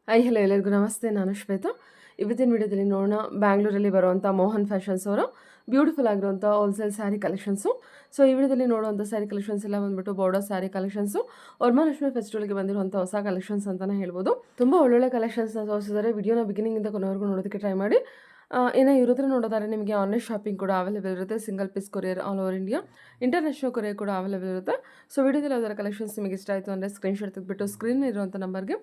Hi hello ಎಲ್ಲರಿಗೂ ನಮಸ್ತೆ. ನಾನು ಶ್ವೇತಾ. ಇವತ್ತಿನ ವಿಡಿಯೋದಲ್ಲಿ ನೋಡೋಣ ಬ್ಯಾಂಗ್ಳೂರಲ್ಲಿ ಬರುವಂಥ ಮೋಹನ್ ಫ್ಯಾಷನ್ಸ್ ಅವರ ಬ್ಯೂಟಿಫುಲ್ ಆಗಿರುವಂಥ ಹೋಲ್ಸೇಲ್ ಸ್ಯಾರಿ ಕಲೆಕ್ಷನ್ಸು. ಸೊ ಈ ವಿಡಿಯೋದಲ್ಲಿ ನೋಡುವಂಥ ಸ್ಯಾರಿ ಕಲೆಕ್ಷನ್ಸ್ ಎಲ್ಲ ಬಂದ್ಬಿಟ್ಟು ಬಾರ್ಡರ್ ಸ್ಯಾರಿ ಕಲೆಕ್ಷನ್ಸು. ವರಮಹಾಲಕ್ಷ್ಮಿ ಫೆಸ್ಟಿವಲ್ಗೆ ಬಂದಿರುವಂಥ ಹೊಸ ಕಲೆಕ್ಷನ್ಸ್ ಅಂತಲೇ ಹೇಳ್ಬೋದು. ತುಂಬ ಒಳ್ಳೊಳ್ಳೆ ಕಲೆಕ್ಷನ್ಸ್ನ ತೋರಿಸಿದ್ದಾರೆ. ವಿಡಿಯೋನ ಬಿಗಿನಿಂಗಿಂದ ಕೊನೆವರೆಗೂ ನೋಡೋದಕ್ಕೆ ಟ್ರೈ ಮಾಡಿ. ಇನ್ನು ಇರೋದ್ರೆ ನೋಡೋದಾದ್ರೆ ನಿಮಗೆ ಆನ್ಲೈನ್ ಶಾಪಿಂಗ್ ಕೂಡ ಅವೈಲೇಬಲ್ ಇರುತ್ತೆ. Single piece courier all over India, international courier ಕೂಡ ಅವೈಲೇಬಲ್ ಇರುತ್ತೆ. ಸೊ ವಿಡಿಯೋದಲ್ಲಿ ಯಾವ್ದಾರ ಕಲೆಕ್ಷನ್ಸ್ ನಿಮಗೆ ಇಷ್ಟ ಆಯಿತು ಅಂದರೆ ಸ್ಕ್ರೀನ್ಶಾಟ್ ತೆಗೆದುಬಿಟ್ಟು ಸ್ಕ್ರೀನ್ ಇರುವಂಥ ನಂಬರ್ಗೆ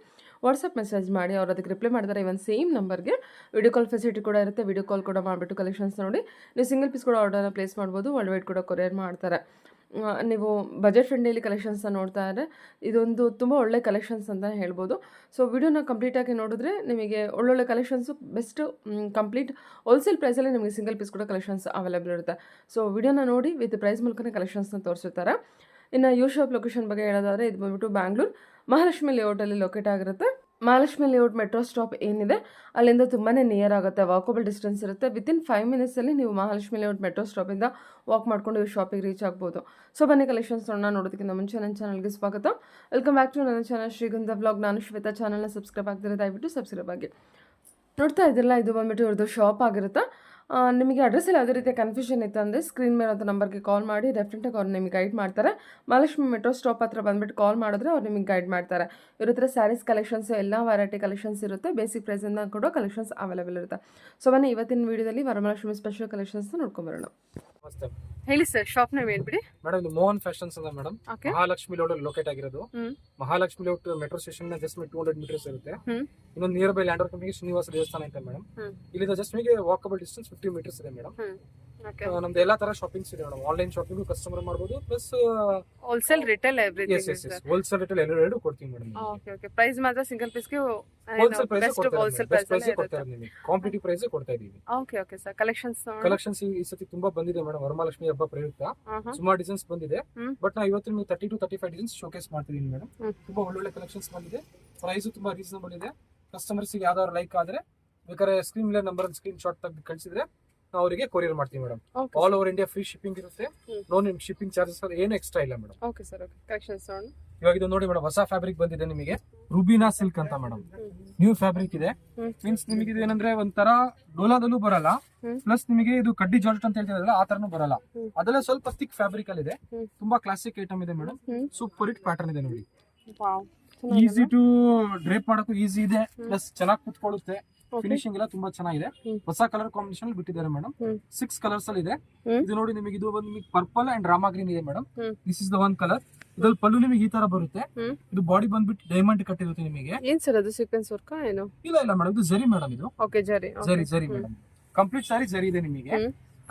ವಾಟ್ಸಪ್ ಮೆಸೇಜ್ ಮಾಡಿ. ಅವ್ರು ಅದಕ್ಕೆ ರಿಪ್ಲೈ ಮಾಡಿದರೆ ಇವನ್ ಸೇಮ್ ನಂಬರ್ಗೆ ವಿಡಿಯೋ ಕಾಲ್ ಫೆಸಿಲಿಟಿ ಕೂಡ ಇರುತ್ತೆ. ವಿಡಿಯೋ ಕಾಲ್ ಕೂಡ ಮಾಡಿಬಿಟ್ಟು ಕಲೆಕ್ಷನ್ಸ್ ನೋಡಿ ನೀವು ಸಿಂಗಲ್ ಪೀಸ್ ಕೂಡ ಆರ್ಡರ್ನ ಪ್ಲೇಸ್ ಮಾಡ್ಬೋದು. ವರ್ಲ್ಡ್ ವೈಡ್ ಕೂಡ ಕೊರಿಯರ್ ಮಾಡ್ತಾರೆ. ನೀವು ಬಜೆಟ್ ಫ್ರೆಂಡ್ಲಿ ಕಲೆಕ್ಷನ್ಸ್ನ ನೋಡ್ತಾ ಇದ್ದರೆ ಇದೊಂದು ತುಂಬ ಒಳ್ಳೆ ಕಲೆಕ್ಷನ್ಸ್ ಅಂತಲೇ ಹೇಳ್ಬೋದು. ಸೊ ವಿಡಿಯೋನ ಕಂಪ್ಲೀಟಾಗಿ ನೋಡಿದ್ರೆ ನಿಮಗೆ ಒಳ್ಳೊಳ್ಳೆ ಕಲೆಕ್ಷನ್ಸು ಬೆಸ್ಟ್ ಕಂಪ್ಲೀಟ್ ಹೋಲ್ಸೇಲ್ ಪ್ರೈಸಲ್ಲಿ ನಿಮಗೆ ಸಿಂಗಲ್ ಪೀಸ್ ಕೂಡ ಕಲೆಕ್ಷನ್ಸ್ ಅವೈಲೇಬಲ್ ಇರುತ್ತೆ. ಸೊ ವಿಡಿಯೋನ ನೋಡಿ ವಿತ್ ಪ್ರೈಸ್ ಮೂಲಕನೇ ಕಲೆಕ್ಷನ್ಸ್ನ ತೋರಿಸಿರ್ತಾರೆ. ಇನ್ನು ಯು ಶಾಪ್ ಲೊಕೇಶನ್ ಬಗ್ಗೆ ಹೇಳೋದಾದರೆ ಇದು ಬಂದ್ಬಿಟ್ಟು ಬ್ಯಾಂಗ್ಳೂರು ಮಹಾಲಕ್ಷ್ಮಿ ಲೇಔಟಲ್ಲಿ ಲೊಕೇಟ್ ಆಗಿರುತ್ತೆ. ಮಹಾಲಕ್ಷ್ಮಿ ಲೇಔಟ್ ಮೆಟ್ರೋ ಸ್ಟಾಪ್ ಏನಿದೆ ಅಲ್ಲಿಂದ ತುಂಬಾ ನಿಯರ್ ಆಗುತ್ತೆ. ವಾಕಬಲ್ ಡಿಸ್ಟೆನ್ಸ್ ಇರುತ್ತೆ. ವಿತಿನ್ 5 ಮಿನಿಟ್ಸಲ್ಲಿ ನೀವು ಮಹಾಲಕ್ಷ್ಮಿ ಲೇಔಟ್ ಮೆಟ್ರೋ ಸ್ಟಾಪಿಂದ ವಾಕ್ ಮಾಡ್ಕೊಂಡು ಈ ಶಾಪಿಗೆ ರೀಚ್ ಆಗ್ಬೋದು. ಸೊ ಬನ್ನಿ ಕಲೆಕ್ಷನ್ಸ್ ನೋಡೋದಕ್ಕಿಂತ ಮುಂಚೆ ನನ್ನ ಚಾನಲ್ಗೆ ಸ್ವಾಗತ. ವೆಲ್ಕಮ್ ಬ್ಯಾಕ್ ಟು ನನ್ನ ಚಾನಲ್ ಶ್ರೀಗಂಧ ಬ್ಲಾಗ್. ನಾನು ಶ್ವೇತಾ. ಚಾನಲ್ನ ಸಬ್ಸ್ಕ್ರೈಬ್ ಆಗ್ತಿರೋ ದಯವಿಟ್ಟು ಸಬ್ಸ್ಕ್ರೈಬ್ ಆಗಿ. ನೋಡ್ತಾ ಇದ್ದಿಲ್ಲ, ಇದು ಬಂದ್ಬಿಟ್ಟು ಇವ್ರದ್ದು ಶಾಪ್ ಆಗಿರುತ್ತೆ. ನಿಮಗೆ ಅಡ್ರೆಸ್ಸಲ್ಲಿ ಯಾವುದೇ ರೀತಿಯ ಕನ್ಫ್ಯೂಷನ್ ಇತ್ತು ಅಂದರೆ ಸ್ಕ್ರೀನ್ ಮೇಲೆ ಅಂತ ನಂಬರ್ಗೆ ಕಾಲ್ ಮಾಡಿ ಡೆಫಿನೆಟಾಗಿ ಅವ್ರು ನಿಮಗೆ ಗೈಡ್ ಮಾಡ್ತಾರೆ. ಮಹಾಲಕ್ಷ್ಮಿ ಮೆಟ್ರೋ ಸ್ಟಾಪ್ ಹತ್ರ ಬಂದುಬಿಟ್ಟು ಕಾಲ್ ಮಾಡಿದ್ರೆ ಅವ್ರು ನಿಮಗೆ ಗೈಡ್ ಮಾಡ್ತಾರೆ. ಇವ್ರ ಹತ್ರ ಸ್ಯಾರೀಸ್ ಕಲೆಕ್ಷನ್ಸ್ ಎಲ್ಲ ವೆರೈಟಿ ಕಲೆಕ್ಷನ್ಸ್ ಇರುತ್ತೆ. ಬೇಸಿಕ್ ಪ್ರೈಸಿಂದ ಕೂಡ ಕಲೆಕ್ಷನ್ಸ್ ಅವೈಲೇಬಲ್ ಇರುತ್ತೆ. ಸೊ ಬನ್ನಿ ಇವತ್ತಿನ ವೀಡಿಯೋದಲ್ಲಿ ವರಮಹಾಲಕ್ಷ್ಮಿ ಸ್ಪೆಷಲ್ ಕಲೆಕ್ಷನ್ಸ್ನ ನೋಡ್ಕೊಂಬರೋಣ. ಹೇಳಿ ಸರ್, ಶಾಪ್ ನೇಮ್ ಹೇಳ್ಬಿಡಿ. ಮೇಡಮ್ ಇದು ಮೋಹನ್ ಫ್ಯಾಷನ್ಸ್ ಅಂತ ಮೇಡಮ್. ಮಹಾಲಕ್ಷ್ಮಿ ಲೇಔಟ್ ಲೊಕೇಟ್ ಆಗಿರೋದು. Mahalakshmi layout metro station just 200 meters ಇರುತ್ತೆ. ಇನ್ನೊಂದು ನಿಯರ್ ಬೈ ಲ್ಯಾಂಡ್ ಕಂಪನಿಗೆ ಶ್ರೀನಿವಾಸ ದೇವಸ್ಥಾನ ಐತೆ ಮೇಡಮ್. ಇಲ್ಲಿಂದ ಜಸ್ಟ್ ನಿಮಗೆ ವಾಕಬಲ್ ಡಿಸ್ಟೆನ್ಸ್ 50 ಮೀಟರ್ಸ್ ಇದೆ ಮೇಡಮ್. ನಮ್ದು ಎಲ್ಲಾ ತರ ಶಾಪಿಂಗ್ಸ್ ಇದೆ ಮೇಡಮ್. ಆನ್ಲೈನ್ ಶಾಪಿಂಗ್ ಕಸ್ಟಮರ್ ಮಾಡಬಹುದು, plus wholesale retail wholesale retail ಎರಡು ಕೊಡ್ತೀವಿ ಮೇಡಮ್. ಪ್ರೈಸ್ ಮಾತ್ರ ಸಿಂಗಲ್ ಪೀಸ್ ಗೆ ಹೋಲ್ಸೇಲ್ ಪ್ರೈಸ್ ಕೊಡ್ತಾ ಇದ್ದೀವಿ. ಕಾಂಪಿಟಿಟಿವ್ ಪ್ರೈಸ್ ಕೊಡ್ತಾ ಇದ್ದೀವಿ. Okay sir. ಕಲೆಕ್ಷನ್ಸ್ ಈ ಸತಿ ತುಂಬಾ ಬಂದಿದೆ ಮೇಡಮ್. ವರಮಹಾಲಕ್ಷ್ಮಿ ಹಬ್ಬ ಪ್ರಯುಕ್ತ ಸುಮಾರು ಡಿಸೈನ್ಸ್ ಬಂದಿದೆ. ಬಟ್ ನಾವು ಇವತ್ತು ನಿಮಗೆ 30 to 35 ಡಿಸೈನ್ಸ್ ಶೋಕೇಸ್ ಮಾಡ್ತಿದೀನಿ ಮೇಡಮ್. ತುಂಬಾ ಒಳ್ಳೊಳ್ಳೆ ಕಲೆಕ್ಷನ್ಸ್ ಬಂದಿದೆ. ಪ್ರೈಸ್ ತುಂಬಾ ರೀಸನಬಲ್ ಇದೆ. ಕಸ್ಟಮರ್ಸ್ ಯಾವ್ದಾದ್ರು ಲೈಕ್ ಆದ್ರೆ ಬೇಕಾದ್ರೆ ಸ್ಕ್ರೀನ್ ಮೇಲೆ ನಂಬರ್ ಸ್ಕ್ರೀನ್ ಶಾಟ್ ತೆಗೆದು ಕಳಿಸಿದ್ರೆ ನಾವು ಅವರಿಗೆ ಕೊರಿಯರ್ ಮಾಡ್ತೀವಿ madam. All over India free shipping ಇರುತ್ತೆ. ನೋ ನಿಮ್ ಶಿಪ್ಪಿಂಗ್ ಚಾರ್ಜಸ್ ಏನು ಎಕ್ಸ್ಟ್ರಾ ಇಲ್ಲ ಮೇಡಮ್. Okay sir. ಕಲೆಕ್ಷನ್ಸ್ ಇವಾಗ ಇದು ನೋಡಿ ಮೇಡಮ್, ಹೊಸ ಫ್ಯಾಬ್ರಿಕ್ ಬಂದಿದೆ ನಿಮಗೆ. ರುಬಿನಾ ಸಿಲ್ಕ್ ಅಂತ ಮೇಡಮ್. ನ್ಯೂ ಫ್ಯಾಬ್ರಿಕ್ ಇದೆ. ಮೀನ್ಸ್ ನಿಮಗೆ ಇದು ಏನಂದ್ರೆ ಒಂಥರ ಡೋಲಾದಲ್ಲೂ ಬರಲ್ಲ, ಪ್ಲಸ್ ನಿಮಗೆ ಇದು ಕಡ್ಡಿ ಜಾರ್ಜೆಟ್ ಅಂತ ಹೇಳ್ತಿರಲ್ಲ ಆ ತರನು ಬರಲ್ಲ. ಅದೆಲ್ಲ ಸ್ವಲ್ಪ ಥಿಕ್ ಫ್ಯಾಬ್ರಿಕ್ ಅಲ್ಲಿ ಇದೆ. ತುಂಬಾ ಕ್ಲಾಸಿಕ್ ಐಟಮ್ ಇದೆ ಮೇಡಮ್. ಸೂಪರ್ ಹಿಟ್ ಪ್ಯಾಟರ್ನ್ ಇದೆ ನೋಡಿ. ಈಸಿ ಟು ಡ್ರೇಪ್ ಮಾಡಕ್ಕೂ ಈಸಿ ಇದೆ, ಪ್ಲಸ್ ಚೆನ್ನಾಗಿ ಕುತ್ಕೊಳ್ಳುತ್ತೆ. ಫಿನಿಶಿಂಗ್ ಎಲ್ಲ ತುಂಬಾ ಚೆನ್ನಾಗಿದೆ. ಹೊಸ ಕಲರ್ ಕಾಂಬಿನೇಷನ್ ಬಿಟ್ಟಿದ್ದಾರೆ ಮೇಡಮ್. 6 ಕಲರ್ಸ್ ಅಲ್ಲಿ ಇದೆ. ಇದು ನೋಡಿ ನಿಮಗೆ ಇದು ಒಂದು ನಿಮಗೆ ಪರ್ಪಲ್ ಅಂಡ್ ರಾಮಾ ಗ್ರೀನ್ ಇದೆ madam. This is the one colour. ಇದ್ರಲ್ಲಿ ಪಲ್ಲು ನಿಮಗೆ ಈ ತರ ಬರುತ್ತೆ. ಇದು ಬಾಡಿ ಬಂದ್ಬಿಟ್ಟು ಡೈಮಂಡ್ ಕಟ್ ಇರುತ್ತೆ ನಿಮಗೆ. ಏನ್ ಸರ್ ಅದು ಸೀಕ್ವೆನ್ಸ್ ವರ್ಕ್ ಏನೋ? ಇಲ್ಲ ಮೇಡಮ್, ಇದು ಜರಿ ಮೇಡಮ್. ಇದು ಓಕೆ, ಜರಿ ಮೇಡಮ್. ಕಂಪ್ಲೀಟ್ ಸಾರಿ ಜರಿ ಇದೆ ನಿಮಗೆ.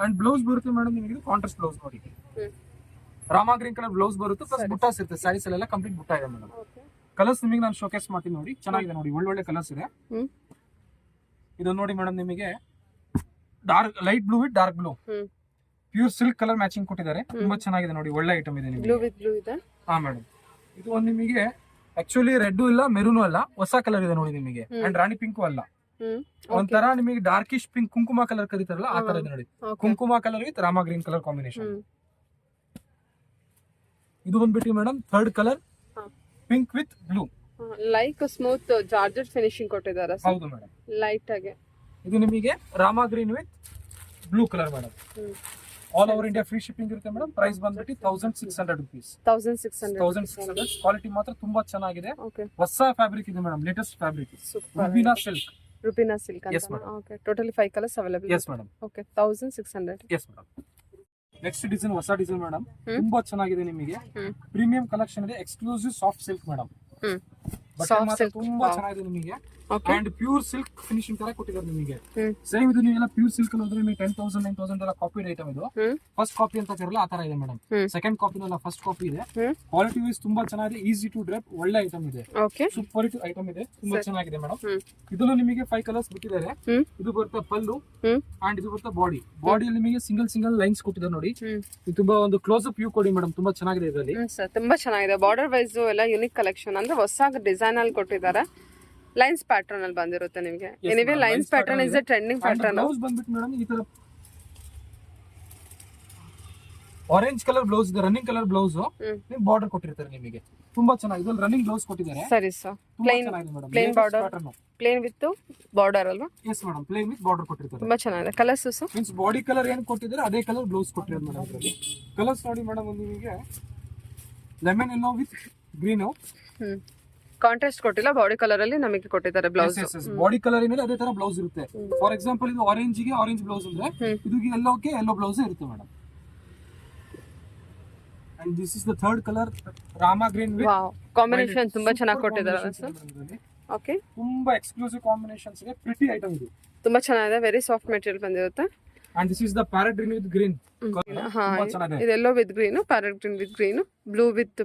ಅಂಡ್ ಬ್ಲೌಸ್ ಬರುತ್ತೆ ಮೇಡಮ್ ನಿಮಗೆ ಕಾಂಟ್ರಾಸ್ಟ್ ಬ್ಲೌಸ್ ನೋಡಿ. ರಾಮಾ ಗ್ರೀನ್ ಕಲರ್ ಬ್ಲೌಸ್ ಬರುತ್ತೆ, ಪ್ಲಸ್ ಬುಟ್ಟಾಸ್ ಇರುತ್ತೆ. ಸ್ಯಾರೀಸ್ ಎಲ್ಲ ಕಂಪ್ಲೀಟ್ ಬುಟ್ಟ ಇದೆ ಮೇಡಮ್. ಕಲರ್ಸ್ ನಿಮಗೆ ನಾನು ಶೋಕೇಸ್ ಮಾಡ್ತೀನಿ ನೋಡಿ. ಚೆನ್ನಾಗಿದೆ ನೋಡಿ, ಒಳ್ಳೊಳ್ಳೆ ಕಲರ್ಸ್ ಇದೆ. ಇದು ನೋಡಿ ಮೇಡಮ್, ನಿಮಗೆ dark light blue with dark blue pure silk colour matching ಕೊಟ್ಟಿದ್ದಾರೆ. ತುಂಬಾ ಚೆನ್ನಾಗಿದೆ ನೋಡಿ, ಒಳ್ಳೆ ಐಟಮ್ ಇದೆ ನಿಮಗೆ. ಹಾ ಮೇಡಮ್, ಇದು ಒಂದು ನಿಮಗೆ ಆಕ್ಚುಲಿ ರೆಡ್ ಇಲ್ಲ ಮೆರೂನು ಅಲ್ಲ, ಹೊಸ ಕಲರ್ ಇದೆ ನೋಡಿ ನಿಮಗೆ. ಅಂಡ್ ರಾಣಿ ಪಿಂಕು ಅಲ್ಲ, ಒಂಥರ ನಿಮಗೆ ಡಾರ್ಕಿಶ್ ಪಿಂಕ್ ಕುಂಕುಮ ಕಲರ್ ಕರೀತಾರಲ್ಲ ಆ ತರ ಇದೆ ನೋಡಿ. ಕುಂಕುಮ colour with Rama green colour combination. ಇದು ಬಂದ್ಬಿಟ್ಟು madam third colour pink with blue. Like smooth georgette finishing ಕೊಟ್ಟಿದ್ದಾರೆ. ಹೌದು ಮೇಡಮ್, ಲೈಟ್ ಆಗಿ. ಇದು ನಿಮಗೆ Rama green with blue colour madam. All over India free shipping ಇರುತ್ತೆ ಮೇಡಮ್. ಪ್ರೈಸ್ ಬಂದ್ಬಿಟ್ಟು 1600 rupees. 1600. ಕ್ವಾಲಿಟಿ ಮಾತ್ರ ತುಂಬಾ ಚೆನ್ನಾಗಿದೆ. ಹೊಸ ಫ್ಯಾಬ್ರಿಕ್ ಇದೆ madam, latest fabric. Rubina silk Yes madam. Okay, totally 5 colors available. Yes madam. Okay, 1600. Yes madam. Next design ಹೊಸ design madam. ತುಂಬಾ ಚೆನ್ನಾಗಿದೆ ನಿಮಗೆ. ಪ್ರೀಮಿಯಂ ಕಲೆಕ್ಷನ್ ಇದೆ. Exclusive soft silk madam. ತುಂಬಾ ಚೆನ್ನಾಗಿದೆ ನಿಮಗೆ. ಅಂಡ್ ಪ್ಯೂರ್ ಸಿಲ್ಕ್ ಫಿನಿಶಿಂಗ್ ತರ ಕೊಟ್ಟಿದ್ದಾರೆ ನಿಮಗೆ. ಸೇಮ್ ಇದು ನೀವೆಲ್ಲ ಪ್ಯೂರ್ ಸಿಲ್ಕ್ ಅಂದ್ರೆ ನಿಮಗೆ 10,000 9,000 ಎಲ್ಲ ಕಾಪಿಡ್ ಐಟಮ್. ಇದು ಫಸ್ಟ್ ಕಾಪಿ ಅಂತ ಕರೆಯಲ್ಲ ಆ ತರ ಇದೆ ಮೇಡಮ್. ಸೆಕೆಂಡ್ ಕಾಪಿನಲ್ಲ ಫಸ್ಟ್ ಕಾಪಿ ಇದೆ. ಕ್ವಾಲಿಟಿ ವೈಸ್ ತುಂಬಾ ಚೆನ್ನಾಗಿದೆ. ಈಸಿ ಟು ಡ್ರೆಪ್, ಒಳ್ಳೆ ಐಟಮ್ ಇದೆ. ಸೂಪರ್ ಹಿಟ್ ಐಟಮ್ ಇದೆ. ತುಂಬಾ ಚೆನ್ನಾಗಿದೆ ಮೇಡಮ್. ಇದನ್ನು ನಿಮಗೆ 5 ಕಲರ್ಸ್ ಬಿಟ್ಟಿದ್ದಾರೆ. ಇದು ಬರುತ್ತೆ ಪಲ್ಲು ಅಂಡ್ ಇದು ಬರುತ್ತೆ ಬಾಡಿ. ಬಾಡಿಯಲ್ಲಿ ನಿಮಗೆ ಸಿಂಗಲ್ ಲೈನ್ಸ್ ಕೊಟ್ಟಿದ್ದಾರೆ ನೋಡಿ. ಇದು ತುಂಬಾ ಒಂದು ಕ್ಲೋಸ್ ಅಪ್ ವ್ಯೂ ಕೊಡಿ ಮೇಡಮ್. ತುಂಬಾ ಚೆನ್ನಾಗಿದೆ ಇದರಲ್ಲಿ. ತುಂಬಾ ಚೆನ್ನಾಗಿದೆ. ಬಾರ್ಡರ್ ವೈಸ್ ಎಲ್ಲ ಯೂನಿಕ್ ಕಲೆಕ್ಷನ್ ಅಂದ್ರೆ ಹೊಸ ಡಿಸೈನ್ ಅಲ್ಲಿ ಕೊಟ್ಟಿದ್ದಾರೆ. ಲೈನ್ಸ್ ಪ್ಯಾಟರ್ನ್ ಅಲ್ಲಿ ಬಂದಿರುತ್ತೆ ನಿಮಗೆ. Anyway lines pattern is A trending pattern. Blouse ಬಂದ್ಬಿಟ್ಟು ಮೇಡಮ್ ಈ ತರ ಆರೆಂಜ್ ಕಲರ್ ಬ್ಲೌಸ್ ಇದೆ. ರನ್ನಿಂಗ್ ಕಲರ್ ಬ್ಲೌಸ್ ನಿಮಗೆ ಬಾರ್ಡರ್ ಕೊಟ್ಟಿರ್ತಾರೆ ನಿಮಗೆ. ತುಂಬಾ ಚೆನ್ನಾಗಿದೆ. ಇದ್ರಲ್ಲಿ ರನ್ನಿಂಗ್ ಬ್ಲೌಸ್ ಕೊಟ್ಟಿದ್ದಾರೆ. ಸರಿ ಸರ್. ತುಂಬಾ ಚೆನ್ನಾಗಿದೆ madam. Plain border, plain with border ಅಲ್ವಾ? Yes madam, plain with border ಕೊಟ್ಟಿರ್ತಾರೆ. ತುಂಬಾ ಚೆನ್ನಾಗಿದೆ. Colours sir? Means body colour ಏನು ಕೊಟ್ಟಿದ್ದಾರೆ ಅದೇ ಕಲರ್ ಬ್ಲೌಸ್ ಕೊಟ್ಟಿರೋದು ಮೇಡಮ್. ಇದರಲ್ಲಿ ಕಲರ್ಸ್ ನೋಡಿ ಮೇಡಮ್, ಒಂದು ನಿಮಗೆ lemon yellow with green. Contrast ಕೊಟ್ಟಿಲ್ಲ, ಬಾಡಿ ಕಲರ್ ಅಲ್ಲಿ ನಮಗೆ ಕೊಟ್ಟಿದ್ದಾರೆ ಬ್ಲೌಸ್. ಬಾಡಿ ಕಲರ್ ಏನಿದೆ ಅದೇ ತರ ಬ್ಲೌಸ್ ಇರುತ್ತೆ. ಫಾರ್ ಎಕ್ಸಾಂಪಲ್ ಇದು ಆರೆಂಜ್ ಗೆ ಆರೆಂಜ್ ಬ್ಲೌಸ್ ಅಂದ್ರೆ ಇದು ಯೆಲ್ಲೋಗೆ ಯೆಲ್ಲೋ ಬ್ಲೌಸ್ ಇರುತ್ತೆ madam. And this is the third colour, Rama green with combination ತುಂಬಾ ಚೆನ್ನಾಗಿ ಕೊಟ್ಟಿದ್ದಾರೆ ಸರ್. ಓಕೆ, ತುಂಬಾ ಎಕ್ಸ್ಕ್ಲೂಸಿವ್ ಕಾಂಬಿನೇಷನ್ಸ್ ಇದೆ. ಪ್ರಿಟಿ ಐಟಮ್ ಇದು, ತುಂಬಾ ಚೆನ್ನಾಗಿದೆ. ವೆರಿ ಸಾಫ್ಟ್ ಮೆಟೀರಿಯಲ್ ಬಂದಿರುತ್ತೆ. And this is the parrot green with green. ಇದೆಲ್ಲೋ with green, parrot green with green, blue with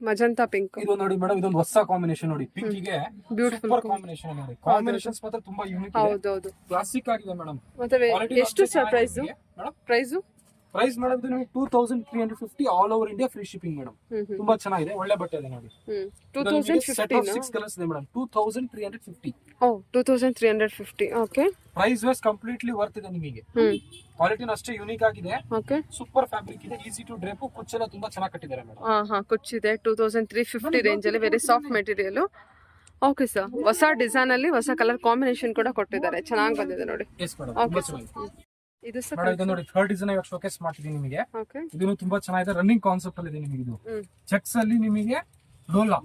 magenta pink. ಇದು ನೋಡಿ ಮೇಡಮ್, ಇದೊಂದು ಹೊಸ ಕಾಂಬಿನೇಷನ್ ನೋಡಿ. ಪಿಂಕ್ ಗೆ ಬ್ಯೂಟಿಫುಲ್ ಕಾಂಬಿನೇಷನ್ ನೋಡಿ. ಕಾಂಬಿನೇಷನ್ಸ್ ಮಾತ್ರ ತುಂಬಾ ಯೂನಿಕ್ ಇದೆ. ಹೌದೌದು, ಕ್ಲಾಸಿಕ್ ಆಗಿದೆ ಮೇಡಮ್. ಮತ್ತೆ ಎಷ್ಟು ಸರ್ ಪ್ರೈಸ್? ಪ್ರೈಸ್ ಮೇಡಮ್ ಇದು ನಿಮಗೆ 2350 all over India free shipping madam. ತುಂಬಾ ಚೆನ್ನಾಗಿದೆ, ಒಳ್ಳೆ ಬಟ್ಟೆ ಇದೆ ನೋಡಿ. 6 ಕಲರ್ಸ್ ಇದೆ ಮೇಡಮ್. 2350. ಓ 2350. Okay, price wise completely worth ಇದೆ ನಿಮಗೆ. ಕ್ವಾಲಿಟಿನೂ ಅಷ್ಟೇ ಯೂನಿಕ್ ಆಗಿದೆ. ಓಕೆ, ಸೂಪರ್ ಫ್ಯಾಬ್ರಿಕ್ ಇದೆ, ಈಸಿ ಟು ಡ್ರೇಪ್. ಕುಚ್ಚೆಲ್ಲ ತುಂಬಾ ಚೆನ್ನಾಗಿ ಕಟ್ಟಿದ್ದಾರೆ ಮೇಡಮ್. ಕುಚ್ಚಿದೆ. 2350 ರೇಂಜ್ ಅಲ್ಲಿ very soft material. Okay sir, ಹೊಸ ಡಿಸೈನ್ ಅಲ್ಲಿ ಹೊಸ ಕಲರ್ ಕಾಂಬಿನೇಷನ್ ಕೂಡ ಕೊಟ್ಟಿದ್ದಾರೆ. ಚೆನ್ನಾಗಿ ಬಂದಿದೆ ನೋಡಿ. ಎಸ್ ಮೇಡಮ್, ತುಂಬಾ ಚೆನ್ನಾಗಿದೆ. ಇದು ಸರ್ ಇದು ನೋಡಿ ಥರ್ಡ್ ಡಿಸೈನ್ ಇವಾಗ ಶೋಕೇಸ್ ಮಾಡ್ತಿದ್ದೀನಿ ನಿಮಗೆ. ಓಕೆ, ಇದು ತುಂಬಾ ಚೆನ್ನಾಗಿದೆ. ರನ್ನಿಂಗ್ ಕಾನ್ಸೆಪ್ಟ್ ಅಲ್ಲಿ ಇದೆ ನಿಮಗೆ. ಇದು ಚೆಕ್ಸ್ ಅಲ್ಲಿ ನಿಮಗೆ ಡೋಲಾ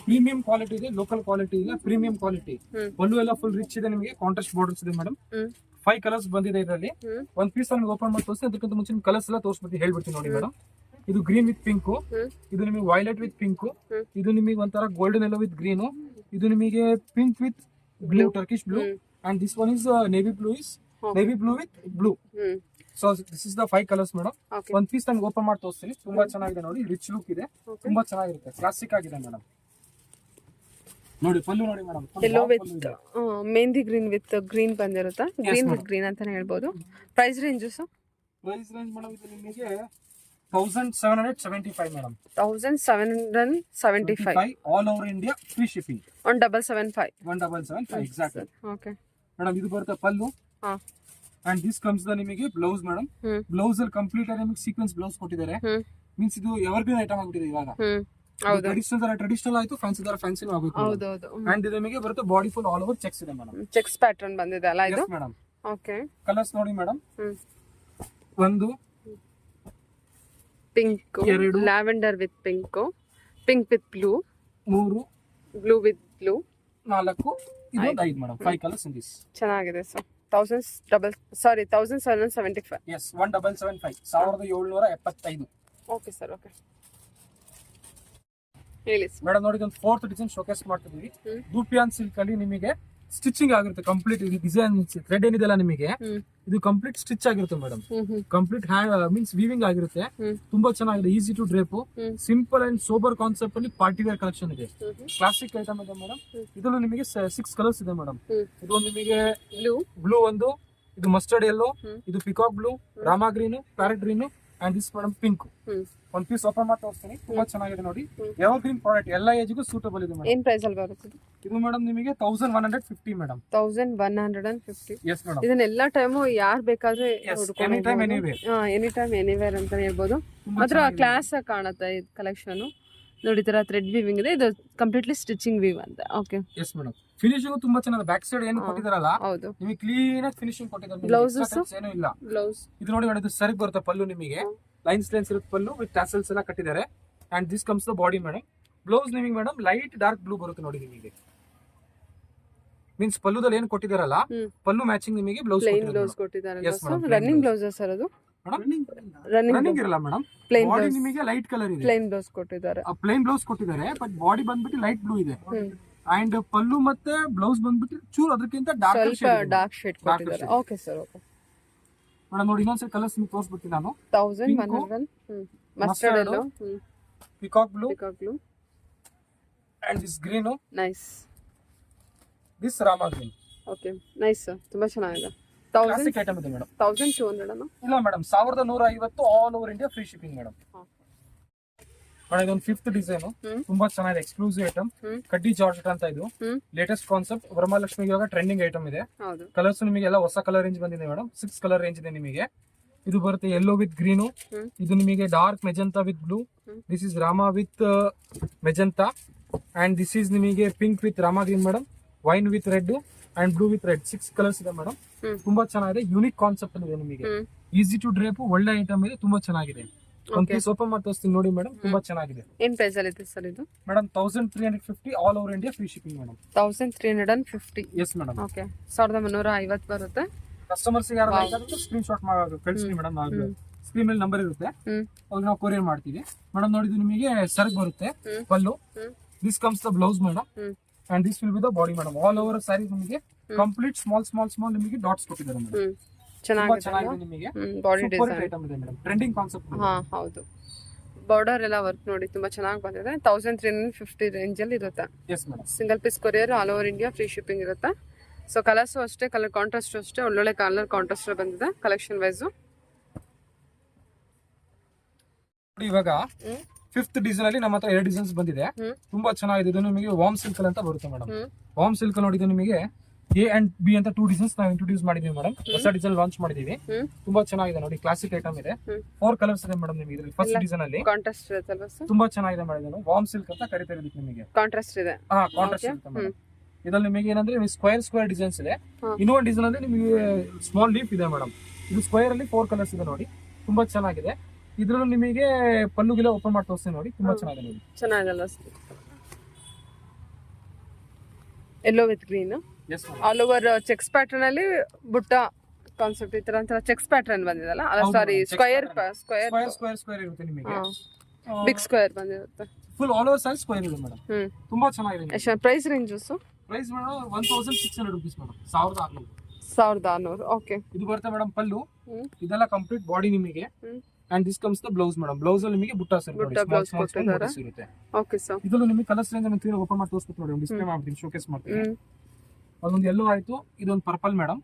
ಪ್ರೀಮಿಯಂ ಕ್ವಾಲಿಟಿ ಇದೆ, ಲೋಕಲ್ ಕ್ವಾಲಿಟಿ ಇಲ್ಲ, ಪ್ರೀಮಿಯಂ ಕ್ವಾಲಿಟಿ. ಪಲ್ಲು ಎಲ್ಲ ಫುಲ್ ರಿಚ್ ಇದೆ ನಿಮಗೆ. ಕಾಂಟ್ರಾಸ್ಟ್ ಬಾರ್ಡರ್ಸ್ ಇದೆ ಮೇಡಮ್. 5 ಕಲರ್ಸ್ ಬಂದಿದೆ ಇದರಲ್ಲಿ. ಒಂದ್ ಪೀಸ್ ನಿಮಗೆ ಓಪನ್ ಮಾಡಿ ತೋರಿಸಿ, ಅದಕ್ಕಿಂತ ಮುಂಚೆ ಕಲರ್ಸ್ ಎಲ್ಲ ತೋರಿಸ್ಬಿಟ್ಟು ಹೇಳ್ಬಿಡ್ತೀನಿ ನೋಡಿ ಮೇಡಮ್. ಇದು ಗ್ರೀನ್ ವಿತ್ ಪಿಂಕ್, ಇದು ನಿಮಗೆ ವೈಲೆಟ್ ವಿತ್ ಪಿಂಕ್, ಇದು ನಿಮಗೆ ಒಂಥರ ಗೋಲ್ಡನ್ ಎಲ್ಲೋ ವಿತ್ ಗ್ರೀನ್, ಇದು ನಿಮಗೆ pink with blue, Turkish blue, and this one is navy blue with blue. So this is the 5 colours madam. ಒಂದ್ ಪೀಸ್ ನಮ್ಗೆ ಓಪನ್ ಮಾಡಿ ತೋರಿಸ್ತೀನಿ. ತುಂಬಾ ಚೆನ್ನಾಗಿದೆ ನೋಡಿ, ರಿಚ್ ಲುಕ್ ಇದೆ, ತುಂಬಾ ಚೆನ್ನಾಗಿರುತ್ತೆ, ಕ್ಲಾಸಿಕ್ ಆಗಿದೆ ಮೇಡಮ್. ನೋಡಿ ಪಲ್ಲು ನೋಡಿ madam, yellow with mehndi green with green ಬಂದಿರುತ್ತೆ. ಗ್ರೀನ್ ವಿತ್ ಗ್ರೀನ್ ಅಂತಾನೆ ಹೇಳ್ಬೋದು. Price range sir? Price range madam ಇದು ನಿಮಗೆ 1775 madam. 1775 all over India free shipping. 1775 exactly. Okay madam, ಇದು ಬರುತ್ತೆ ಪಲ್ಲು. ಅಂಡ್ ದಿಸ್ ಕಮ್ಸ್ ದ ನಿಮಗೆ ಬ್ಲೌಸ್ ಮೇಡಮ್. ಬ್ಲೌಸ್ ಅಲ್ಲಿ complete ಆಗಿ ನಿಮಗೆ ಸೀಕ್ವೆನ್ಸ್ ಬ್ಲೌಸ್ ಕೊಟ್ಟಿದ್ದಾರೆ. ಮೀನ್ಸ್ ಇದು ಎವರ್ಗ್ರೀನ್ ಐಟಮ್ ಆಗ್ಬಿಟ್ಟಿದೆ ಇವಾಗ. ಟ್ರೆಡಿಷನಲ್ ಆಯ್ತು, ಫ್ಯಾನ್ಸಿ ತರ ಫ್ಯಾನ್ಸಿನೂ ಆಗುತ್ತೆ. ಅಂಡ್ ಇದು ನಿಮಗೆ ಬರುತ್ತೆ body full all over checks ಇದೆ ಮೇಡಮ್. ಚೆಕ್ಸ್ ಪ್ಯಾಟರ್ನ್ ಬಂದಿದೆ ಅಲ್ಲ ಇದು ಮೇಡಮ್. ಓಕೆ, ಕಲರ್ಸ್ ನೋಡಿ ಮೇಡಮ್. ಒಂದು pink, lavender with pink, pink with blue, 3, blue with blue, 4, ಇದೊಂದು 5 ಮೇಡಮ್. 5 colours in this. ಚೆನ್ನಾಗಿದೆ sir. 1775. Yes, 1775, 1775. Okay sir, okay ಹೇಳಿ madam. ನೋಡಿ ಇದೊಂದು 4th ಡಿಸೈನ್ ಶೋಕೇಸ್ ಮಾಡ್ತಿದೀವಿ. ದೂಪಿಯಾನ್ ಸಿಲ್ಕ್ ಅಲ್ಲಿ ನಿಮಗೆ ಸ್ಟಿಚಿಂಗ್ ಆಗಿರುತ್ತೆ ಕಂಪ್ಲೀಟ್. ಇದು ಡಿಸೈನ್ ಥ್ರೆಡ್ ಏನಿದೆಲ್ಲ ನಿಮಗೆ ಇದು ಕಂಪ್ಲೀಟ್ ಸ್ಟಿಚ್ ಆಗಿರುತ್ತೆ ಮೇಡಮ್. ಕಂಪ್ಲೀಟ್ ಮೀನ್ಸ್ ವೀವಿಂಗ್ ಆಗಿರುತ್ತೆ. ತುಂಬಾ ಚೆನ್ನಾಗಿದೆ, easy to drape, simple and sober concept ಅಲ್ಲಿ ಪಾರ್ಟಿ ವೇರ್ ಕಲೆಕ್ಷನ್ ಇದೆ. ಕ್ಲಾಸಿಕ್ ಐಟಮ್ ಇದೆ ಮೇಡಮ್. ಇದರಲ್ಲೂ ನಿಮಗೆ 6 ಕಲರ್ಸ್ ಇದೆ ಮೇಡಮ್. ಇದು ನಿಮಗೆ ಬ್ಲೂ ಒಂದು, ಇದು ಮಸ್ಟರ್ಡ್ ಯೆಲ್ಲೋ, ಇದು peacock blue, Rama green, parrot green, and this madam pink. ಒಂದ್ ಪೀಸ್ ಓಪನ್ ಮಾಡಿ ತೋರಿಸ್ತೀನಿ. ತುಂಬಾ ಚೆನ್ನಾಗಿದೆ ನೋಡಿ. ಎವರ್ ಗ್ರೀನ್ ಪ್ರಾಡಕ್ಟ್, ಎಲ್ಲ ಏಜ್ಗೂ ಸೂಟಬಲ್ ಇದೆ ಮೇಡಮ್. ಏನ್ ಪ್ರೈಸ್ ಅಲ್ಲಿ ಬರುತ್ತೆ ಇದು ಮೇಡಮ್? ನಿಮಗೆ 1150 ಮೇಡಮ್. 1150. Yes madam. ಇದನ್ನ ಎಲ್ಲಾ ಟೈಮು ಯಾರು ಬೇಕಾದ್ರೆ ಎನಿ ಟೈಮ್ ಎನಿವೇರ್ ಅಂತ ಹೇಳ್ಬೋದು. ಮಾತ್ರ ಕ್ಲಾಸ್ ಆಗಿ ಕಾಣುತ್ತೆ ಇದು ಕಲೆಕ್ಷನ್. ನೋಡಿ ತರ ಥ್ರೆಡ್ ವೀವಿಂಗ್ ಇದೆ. ಇದು ಕಂಪ್ಲೀಟ್ಲಿ ಸ್ಟಿಚಿಂಗ್ ವೀವ್ ಅಂತ. Okay, yes madam. ಫಿನಿಶಿಂಗ್ ತುಂಬಾ ಚೆನ್ನಾಗಿದೆ. ಬ್ಯಾಕ್ ಸೈಡ್ ಏನು ಕೊಟ್ಟಿದಾರಲ್ಲ, ಹೌದು, ನಿಮಗೆ ಕ್ಲೀನ್ ಆಗಿ ಫಿನಿಶಿಂಗ್ ಕೊಟ್ಟಿದ್ದಾರೆ. ಬ್ಲೌಸಸ್ ಏನೂ ಇಲ್ಲ. ಬ್ಲೌಸ್ ಇದು ನೋಡಿ ಮೇಡಮ್, ಇದು ಸರಿಗೆ ಬರುತ್ತೆ ಪಲ್ಲು. ನಿಮಗೆ ಲೈನ್ಸ್ ಇರುತ್ತೆ ಪಲ್ಲು ವಿತ್ ಟ್ಯಾಸಲ್ಸ್ ಎಲ್ಲ ಕಟ್ಟಿದ್ದಾರೆ. And this comes the body madam. Blouse ನಿಮಗೆ ಮೇಡಮ್ ಲೈಟ್ ಡಾರ್ಕ್ ಬ್ಲೂ ಬರುತ್ತೆ ನೋಡಿ ನಿಮಗೆ. ಮೀನ್ಸ್ ಪಲ್ಲುದಲ್ಲಿ ಏನು ಕೊಟ್ಟಿದಾರಲ್ಲ, ಪಲ್ಲು ಮ್ಯಾಚಿಂಗ್ ನಿಮಗೆ ಬ್ಲೌಸ್ ಕೊಟ್ಟಿದ್ದಾರೆ. ರನ್ನಿಂಗ್ ಬ್ಲೌಸ್ ಸರ್ ಅದು? ರನ್ನಿಂಗ್ ಇರಲ್ಲ ಮೇಡಮ್. ಬಾಡಿ ನಿಮಗೆ ಲೈಟ್ ಕಲರ್ ಇದೆ. ಪ್ಲೇನ್ ಬ್ಲೌಸ್ ಕೊಟ್ಟಿದ್ದಾರೆ. ಪ್ಲೇನ್ ಬ್ಲೌಸ್ ಕೊಟ್ಟಿದ್ದಾರೆ, ಬಟ್ ಬಾಡಿ ಬಂದ್ಬಿಟ್ಟು ಲೈಟ್ ಬ್ಲೂ ಇದೆ. ಅಂಡ್ ಪಲ್ಲು ಮತ್ತೆ ಬ್ಲೌಸ್ ಬಂದ್ಬಿಟ್ಟು ಚೂರು ಅದಕ್ಕಿಂತ ಡಾರ್ಕ್ ಶೇಡ್ ಕೊಟ್ಟಿದ್ದಾರೆ. Okay sir, okay madam. ನೋಡಿ ಇನ್ನೊಂದ್ಸರಿ ಕಲರ್ಸ್ ನಿಮಗೆ ತೋರಿಸ್ಬಿಡ್ತೀನಿ ನಾನು. 1100 mustard yellow, peacock blue, and this green, nice. This Rama green. Okay, nice sir, ತುಂಬಾ ಚೆನ್ನಾಗಿದೆ. ಕ್ಲಾಸಿಕ್ ಐಟಮ್ ಇದೆ ಮೇಡಮ್. 1200 ಅನ್ನು ಇಲ್ಲ madam, 1150 all over India free shipping madam. Madam ಇದೊಂದು 5th ಡಿಸೈನ್. ತುಂಬಾ ಚೆನ್ನಾಗಿದೆ, ಎಕ್ಸ್ಕ್ಲೂಸಿವ್ ಐಟಮ್. ಕಡ್ಡಿ ಜಾರ್ಜೆಟ್ ಅಂತ ಇದು ಲೇಟೆಸ್ಟ್ ಕಾನ್ಸೆಪ್ಟ್. ವರಮಹಾಲಕ್ಷ್ಮಿಗೆ ಇವಾಗ ಟ್ರೆಂಡಿಂಗ್ ಐಟಮ್ ಇದೆ. ಕಲರ್ಸ್ ನಿಮಗೆ ಎಲ್ಲ ಹೊಸ ಕಲರ್ ರೇಂಜ್ ಬಂದಿದೆ ಮೇಡಮ್. 6 ಕಲರ್ ರೇಂಜ್ ಇದೆ ನಿಮಗೆ. ಇದು ಬರುತ್ತೆ ಯೆಲ್ಲೋ ವಿತ್ ಗ್ರೀನು, ಇದು ನಿಮಗೆ dark magenta with blue, this is Rama with magenta and this is ನಿಮಗೆ pink with Rama green madam, wine with red and blue with red 6 colours ಇದೆ madam. ತುಂಬಾ ಚೆನ್ನಾಗಿದೆ, ಯೂನಿಕ್ ಕಾನ್ಸೆಪ್ಟ್ ಇದೆ ನಿಮಗೆ. ಈಸಿ ಟು ಡ್ರೇಪ್, ಒಳ್ಳೆ item ಇದೆ, ತುಂಬಾ ಚೆನ್ನಾಗಿದೆ. ಒಂದು ಪೀಸ್ ಓಪನ್ ಮಾಡಿ ತೋರಿಸ್ತೀನಿ ನೋಡಿ ಮೇಡಮ್, ತುಂಬಾ ಚೆನ್ನಾಗಿದೆ. ಏನ್ ಪ್ರೈಸ್ ಅಲ್ಲಿ ಇದೆ ಸರ್ ಇದು? Madam 1350 all over India free shipping madam. 1350. Yes madam. Okay, 1350 ಬರುತ್ತೆ. ಕಸ್ಟಮರ್ಸ್ ಯಾರು ಬೇಕಾದ್ರೆ ಸ್ಕ್ರೀನ್ ಶಾಟ್ ಕಳಿಸ್ತೀನಿ ಮೇಡಮ್. ಸ್ಕ್ರೀನ್ ಮೇಲೆ ನಂಬರ್ ಇರುತ್ತೆ, ಅವಾಗ ನಾವು ಕೊರಿಯರ್ ಮಾಡ್ತೀವಿ ಮೇಡಮ್. ನೋಡಿದ್ದು ನಿಮಗೆ ಸರ್ಗ್ ಬರುತ್ತೆ pallu. This comes the blouse madam and this will be the body madam. All over sari ನಿಮಗೆ ಕಂಪ್ಲೀಟ್ ಸ್ಮಾಲ್ ನಿಮಗೆ ಡಾಟ್ಸ್ ಕೊಟ್ಟಿದ್ದಾರೆ ಮೇಡಮ್. ಚೆನ್ನಾಗಿದೆ ನಿಮಗೆ, ಬಾಡಿ ಸೂಪರ್ ಡಿಸೈನ್. ಐಟಮ್ ಇದೆ ಮೇಡಮ್, ಟ್ರೆಂಡಿಂಗ್ ಕಾನ್ಸೆಪ್ಟ್. ಹಾ ಹೌದು, ಬಾರ್ಡರ್ ಎಲ್ಲ ವರ್ಕ್ ನೋಡಿ ತುಂಬಾ ಚೆನ್ನಾಗಿ ಬಂದಿದೆ. 1350 ರೇಂಜ್ ಅಲ್ಲಿ ಇರುತ್ತೆ. Yes madam. Single piece courier, all over India free shipping ಇರುತ್ತೆ. ಸೊ ಕಲರ್ಸ್ ಅಷ್ಟೇ, ಕಲರ್ ಕಾಂಟ್ರಾಸ್ಟ್ ಅಷ್ಟೇ, ಒಳ್ಳೊಳ್ಳೆ ಕಲರ್ ಕಾಂಟ್ರಾಸ್ಟ್ ಬಂದಿದೆ ಕಲೆಕ್ಷನ್ ವೈಸ್. ಇವಾಗ 5th ಡಿಸೈನ್ ಅಲ್ಲಿ ನಮ್ಮ ಹತ್ರ 2 ಡಿಸೈನ್ಸ್ ಬಂದಿದೆ, ತುಂಬಾ ಚೆನ್ನಾಗಿದೆ. ಇದು ನಿಮಗೆ ವಾರ್ಮ್ ಸಿಲ್ಕ್ ಅಂತ ಬರುತ್ತೆ ಮೇಡಮ್. ವಾರ್ಮ್ ಸಿಲ್ಕ್ ನೋಡಿದ್ದು ನಿಮಗೆ A and B ಅಂತ 2 ಡಿಸೈನ್ಸ್ ನಾವು ಇಂಟ್ರೊಡ್ಯೂಸ್ ಮಾಡಿದೀವಿ ಮೇಡಮ್. ಹೊಸ ಡಿಸೈನ್ ಲಾಂಚ್ ಮಾಡಿದೀವಿ, ತುಂಬಾ ಚೆನ್ನಾಗಿದೆ ನೋಡಿ. ಕ್ಲಾಸಿಕ್ ಐಟಮ್ ಇದೆ, 4 ಕಲರ್ಸ್ ಇದೆ ಮೇಡಮ್ ನಿಮಗೆ ಇದರಲ್ಲಿ. ಫಸ್ಟ್ ಡಿಸೈನ್ ಅಲ್ಲಿ ಕಾಂಟ್ರಾಸ್ಟ್ ಇರುತ್ತೆ ಅಲ್ವಾ ಸರ್? ತುಂಬಾ ಚೆನ್ನಾಗಿದೆ ಮೇಡಮ್. ವಾರ್ಮ್ ಸಿಲ್ಕ್ ಅಂತ ಕರೀತಾರೆ ಇದಕ್ಕೆ ನಿಮಗೆ. ಕಾಂಟ್ರಾಸ್ಟ್ ಇದೆ. ಹಾ, ಕಾಂಟ್ರಾಸ್ಟ್ ಇರುತ್ತೆ ಮೇಡಮ್. ಇದ್ರಲ್ಲಿ ನಿಮಗೆ ಏನಂದ್ರೆ ಸ್ಕ್ವೇರ್ ಡಿಸೈನ್ಸ್ ಇದೆ. ಇನ್ನೊಂದು ಡಿಸೈನ್ ಅಲ್ಲಿ ನಿಮಗೆ ಸ್ಮಾಲ್ ಲೀಫ್ ಇದೆ ಮೇಡಮ್. ಇದು ಸ್ಕ್ವೇರ್ ಅಲ್ಲಿ 4 ಕಲರ್ಸ್ ಇದೆ ನೋಡಿ, ತುಂಬಾ ಚೆನ್ನಾಗಿದೆ. ಇದ್ರಲ್ಲೂ ನಿಮಗೆ ಪಲ್ಲುಗಿಲ್ಲ ಓಪನ್ ಮಾಡಿ ತೋರಿಸ್ತೀನಿ ನೋಡಿ, ತುಂಬಾ ಚೆನ್ನಾಗಿದೆ ನೋಡಿ. ಚೆನ್ನಾಗಲ್ಲ, yellow with green, all over checks pattern ಅಲ್ಲಿ ಬುಟ್ಟ ಕಾನ್ಸೆಪ್ಟ್ ಈ ತರ ಒಂಥರ ಚೆಕ್ಸ್ ಪ್ಯಾಟರ್ನ್ ಬಂದಿದಲ್ಲ. ಅಲ್ಲ ಸಾರಿ, ಸ್ಕ್ವೇರ್ ಇರುತ್ತೆ ನಿಮಗೆ. ಬಿಗ್ ಸ್ಕ್ವೇರ್ ಬಂದಿರುತ್ತೆ. Full all over size square ಇದೆ ಮೇಡಮ್. ತುಂಬಾ ಚೆನ್ನಾಗಿದೆ. Price ranges? Price madam 1600 rupees madam, 1600. 1600. Okay. ಇದು ಬರುತ್ತೆ ಮೇಡಮ್ ಪಲ್ಲು. ಇದೆಲ್ಲ ಕಂಪ್ಲೀಟ್ ಬಾಡಿ ನಿಮಗೆ. And this comes the blouse madam. Blouse ಅಲ್ಲಿ ನಿಮಗೆ ಬುಟ್ಟಾಸ್ ಇರುತ್ತೆ. Okay sir. ಇದರಲ್ಲಿ ನಿಮಗೆ ಕಲರ್ಸ್ ರೇಂಜ್ ಅಂತ ಓಪನ್ ಮಾಡಿ ತೋರಿಸ್ಬಿಟ್ಟು ನೋಡಿ, ಡಿಸ್ಪ್ಲೇ ಮಾಡ್ತೀನಿ, ಶೋಕೇಸ್ ಮಾಡ್ತೀನಿ. ಅದೊಂದು ಯೆಲ್ಲೋ ಆಯ್ತು, ಇದೊಂದು ಪರ್ಪಲ್ ಮೇಡಮ್,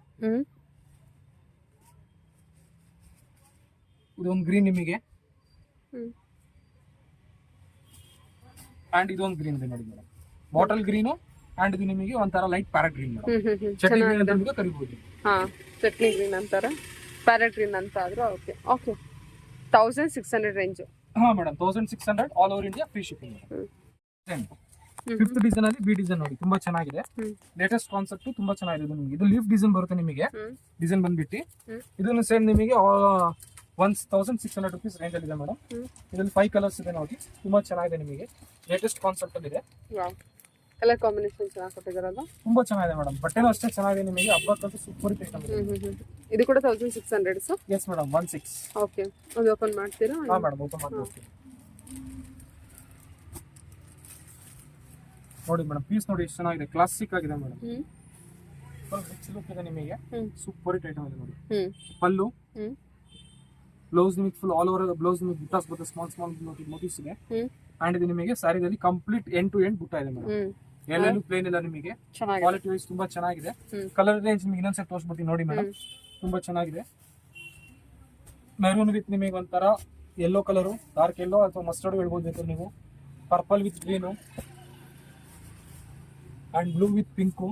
ಇದೊಂದು ಗ್ರೀನ್ ನಿಮಗೆ, ಅಂಡ್ ಇದೊಂದು ಗ್ರೀನ್ ಇದೆ ನೋಡಿ ಮೇಡಮ್, ಬಾಟಲ್ ಗ್ರೀನು. ಅಂಡ್ ಇದು ನಿಮಗೆ ಒಂಥರ light parrot green madam. Chutney green ಅಂತ ನಿಮಗೆ ಕರಿಬಹುದು. ಹಾ, ಚಟ್ನಿ ಗ್ರೀನ್ ಅಂತಾರೆ, ಪ್ಯಾರೆಟ್ ಗ್ರೀನ್ ಅಂತ ಆದ್ರೆ. Okay okay. 1600 ರೇಂಜ್. ಹಾ madam, 1600 all over India free shipping. 5th design ಅಲ್ಲಿ ಬಿ ಡಿಸೈನ್ ನೋಡಿ, ತುಂಬಾ ಚೆನ್ನಾಗಿದೆ. ಲೇಟೆಸ್ಟ್ ಕಾನ್ಸೆಪ್ಟ್, ತುಂಬಾ ಚೆನ್ನಾಗಿದೆ ನಿಮಗೆ. ಇದು ಲೀಫ್ ಡಿಸೈನ್ ಬರುತ್ತೆ ನಿಮಗೆ. ಡಿಸೈನ್ ಬಂದ್ಬಿಟ್ಟು ಇದನ್ನು ಸೇಮ್ ನಿಮಗೆ 1600 rupees ರೇಂಜ್ ಅಲ್ಲಿ ಇದೆ ಮೇಡಮ್. ಇದರಲ್ಲಿ 5 ಕಲರ್ಸ್ ಇದೆ ನೋಡಿ, ತುಂಬಾ ಚೆನ್ನಾಗಿದೆ ನಿಮಗೆ. ಲೇಟೆಸ್ಟ್ ಕಾನ್ಸೆಪ್ಟ್ ಅಲ್ಲಿ ಇದೆ. ಕಲರ್ ಕಾಂಬಿನೇಷನ್ ಚೆನ್ನಾಗಿ ಕೊಟ್ಟಿದಾರಲ್ಲ, ತುಂಬಾ ಚೆನ್ನಾಗಿದೆ ಮೇಡಮ್. ಬಟ್ಟೆನೂ ಅಷ್ಟೇ ಚೆನ್ನಾಗಿದೆ ನಿಮಗೆ, ಹಬ್ಬಕ್ಕಂತೂ ಸೂಪರ್ ಐಟಮ್ ಇದೆ. ಇದು ಕೂಡ 1600 ಸರ್? Yes madam, 16. ಓಕೆ, ಅದು ಓಪನ್ ಮಾಡ್ತೀರಾ? ಹಾ ಮೇಡಮ್, ಓಪನ್ ಮಾಡ್ತೀನಿ ನೋಡಿ ಮೇಡಮ್. ಪೀಸ್ ನೋಡಿ ಎಷ್ಟು ಚೆನ್ನಾಗಿದೆ, ಕ್ಲಾಸಿಕ್ ಆಗಿದೆ ಮೇಡಮ್. ರಿಚ್ ಲುಕ್ ಇದೆ ನಿಮಗೆ, ಸೂಪರ್ ಐಟಮ್ ಇದೆ ನೋಡಿ. ಪಲ್ಲು, ಬ್ಲೌಸ್ ನಿಮಗೆ ಫುಲ್ ಆಲ್ ಓವರ್ ಬ್ಲೌಸ್ ನಿಮಗೆ ಬುಟ್ಟಾಸ್ ಬರುತ್ತೆ, ಸ್ಮಾಲ್ ಮೋಟಿವ್ಸ್ ಇದೆ. ಅಂಡ್ ಇದು ನಿಮಗೆ ಸ್ಯಾರಿದಲ್ಲಿ ಕಂಪ್ಲೀಟ್ ಎಂಡ್ ಟು ಎಂಡ್ ಬುಟ್ಟ ಇದೆ ಮೇಡಮ್. ಎಲ್ಲೆಲ್ಲೂ ಪ್ಲೇನ್ ಇಲ್ಲ ನಿಮಗೆ. ಕ್ವಾಲಿಟಿ ವೈಸ್ ತುಂಬಾ ಚೆನ್ನಾಗಿದೆ. ಕಲರ್ ರೇಂಜ್ ನಿಮಗೆ ಇನ್ನೊಂದ್ಸರಿ ತೋರಿಸ್ಬಿಟ್ಟು ನೋಡಿ ಮೇಡಮ್, ತುಂಬಾ ಚೆನ್ನಾಗಿದೆ. ಮೆರೂನ್ ವಿತ್ ನಿಮಗೆ ಒಂಥರ ಯೆಲ್ಲೋ ಕಲರು, ಡಾರ್ಕ್ ಯೆಲ್ಲೋ ಅಥವಾ ಮಸ್ಟರ್ಡ್ ಹೇಳ್ಬೋದು ನೀವು. Purple with green and blue with pink.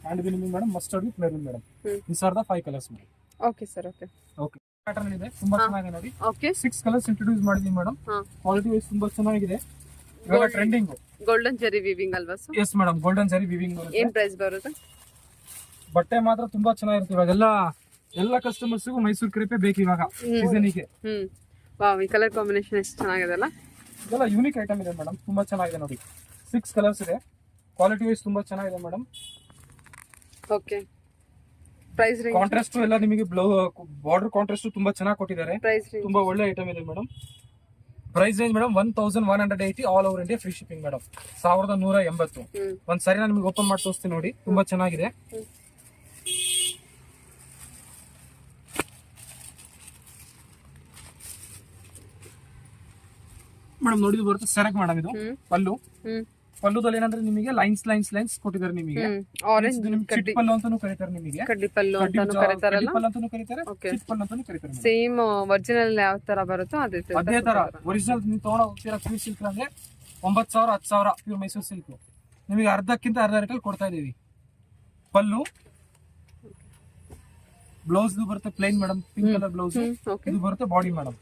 And ಇದು ನಿಮಗೆ madam mustard with maroon madam. This are the 5 colours madam. Okay sir. Okay okay. Pattern ಇದೆ, ತುಂಬಾ ಚೆನ್ನಾಗಿದೆ ನೋಡಿ. ಓಕೆ. 6 ಕಲರ್ಸ್ ಇಂಟ್ರೊಡ್ಯೂಸ್ ಮಾಡಿದೀವಿ ಮೇಡಮ್. ಕ್ವಾಲಿಟಿ ವೈಸ್ ತುಂಬಾ ಚೆನ್ನಾಗಿದೆ. ಇವಾಗ ಟ್ರೆಂಡಿಂಗ್ ಗೋಲ್ಡನ್ ಜರಿ ವೀವಿಂಗ್ ಅಲ್ವಾ sir? Yes madam, golden zari weaving ಬರುತ್ತೆ. ಏನ್ ಪ್ರೈಸ್ ಬರುತ್ತೆ? ಬಟ್ಟೆ ಮಾತ್ರ ತುಂಬಾ ಚೆನ್ನಾಗಿರುತ್ತೆ. ಇವಾಗೆಲ್ಲ ಎಲ್ಲ ಕಸ್ಟಮರ್ಸ್ಗೂ ಮೈಸೂರು ಕ್ರೇಪೇ ಬೇಕು ಇವಾಗ ಸೀಸನ್ಗೆ. ವಾವ್, ಈ ಕಲರ್ ಕಾಂಬಿನೇಷನ್ ಎಷ್ಟು ಚೆನ್ನಾಗಿದೆ ಅಲ್ಲ. ಇದೆಲ್ಲ ಯೂನಿಕ್ ಐಟಮ್ ಇದೆ ಮೇಡಮ್, ತುಂಬಾ ಚೆನ್ನಾಗಿದೆ ನೋಡಿ. 6 ಕಲರ್ಸ್ ಇದೆ, ಕ್ವಾಲಿಟಿ ವೈಸ್ ತುಂಬಾ ಚೆನ್ನಾಗಿದೆ madam. Okay. Price range? Contrast ಎಲ್ಲ ನಿಮಗೆ ಬಾರ್ಡರ್ ಕಾಂಟ್ರಾಸ್ಟ್ ತುಂಬಾ ಚೆನ್ನಾಗಿ ಕೊಟ್ಟಿದ್ದಾರೆ. Price range? ತುಂಬಾ ಒಳ್ಳೆ ಐಟಮ್ ಇದೆ madam. Price range madam 1180 all over India free shipping madam. 1180. ಒಂದ್ ಸರಿ ನಾನು ನಿಮಗೆ ಓಪನ್ ಮಾಡಿ ತೋರಿಸ್ತೀನಿ ನೋಡಿ, ತುಂಬಾ ಚೆನ್ನಾಗಿದೆ. ಮೇಡಮ್ ನೋಡಿದ್ದು ಬರುತ್ತೆ ಸೆರಗ್ ಮೇಡಮ್. ಇದು ಪಲ್ಲು. ಪಲ್ಲುದಲ್ಲಿ ಏನಂದ್ರೆ ನಿಮಗೆ ಲೈನ್ಸ್ ಕೊಟ್ಟಿದ್ದಾರೆ ನಿಮಗೆ. ಆರೆಂಜ್ ಚಿಟ್ ಪಲ್ಲು ಅಂತಾನೂ ಕರೀತಾರೆ ನಿಮಗೆ. ಕಡ್ಡಿ ಪಲ್ಲು ಅಂತಾನೂ ಕರೀತಾರಲ್ಲ. ಪಲ್ಲು ಅಂತಾನೂ ಕರೀತಾರೆ, ಚಿಟ್ ಪಲ್ಲು ಅಂತಾನೂ ಕರೀತಾರೆ. ಸೇಮ್ ಒರಿಜಿನಲ್ ಯಾವ ತರ ಬರುತ್ತೋ ಅದೇ ತರ ಒರಿಜಿನಲ್ ನೀವು ತಗೊಂಡು ಹೋಗ್ತೀರಾ. ಪ್ಯೂರ್ ಸಿಲ್ಕ್ ಅಂದ್ರೆ 9000 10,000 ಪ್ಯೂರ್ ಮೈಸೂರು ಸಿಲ್ಕ್ ನಿಮಗೆ ಅರ್ಧಕ್ಕಿಂತ ಅರ್ಧ ರೇಟಲ್ಲಿ ಕೊಡ್ತಾ ಇದೀವಿ. ಪಲ್ಲು, ಬ್ಲೌಸ್ ಬರುತ್ತೆ plain madam, pink colour blouse. ಇದು ಬರುತ್ತೆ ಬಾಡಿ ಮೇಡಮ್.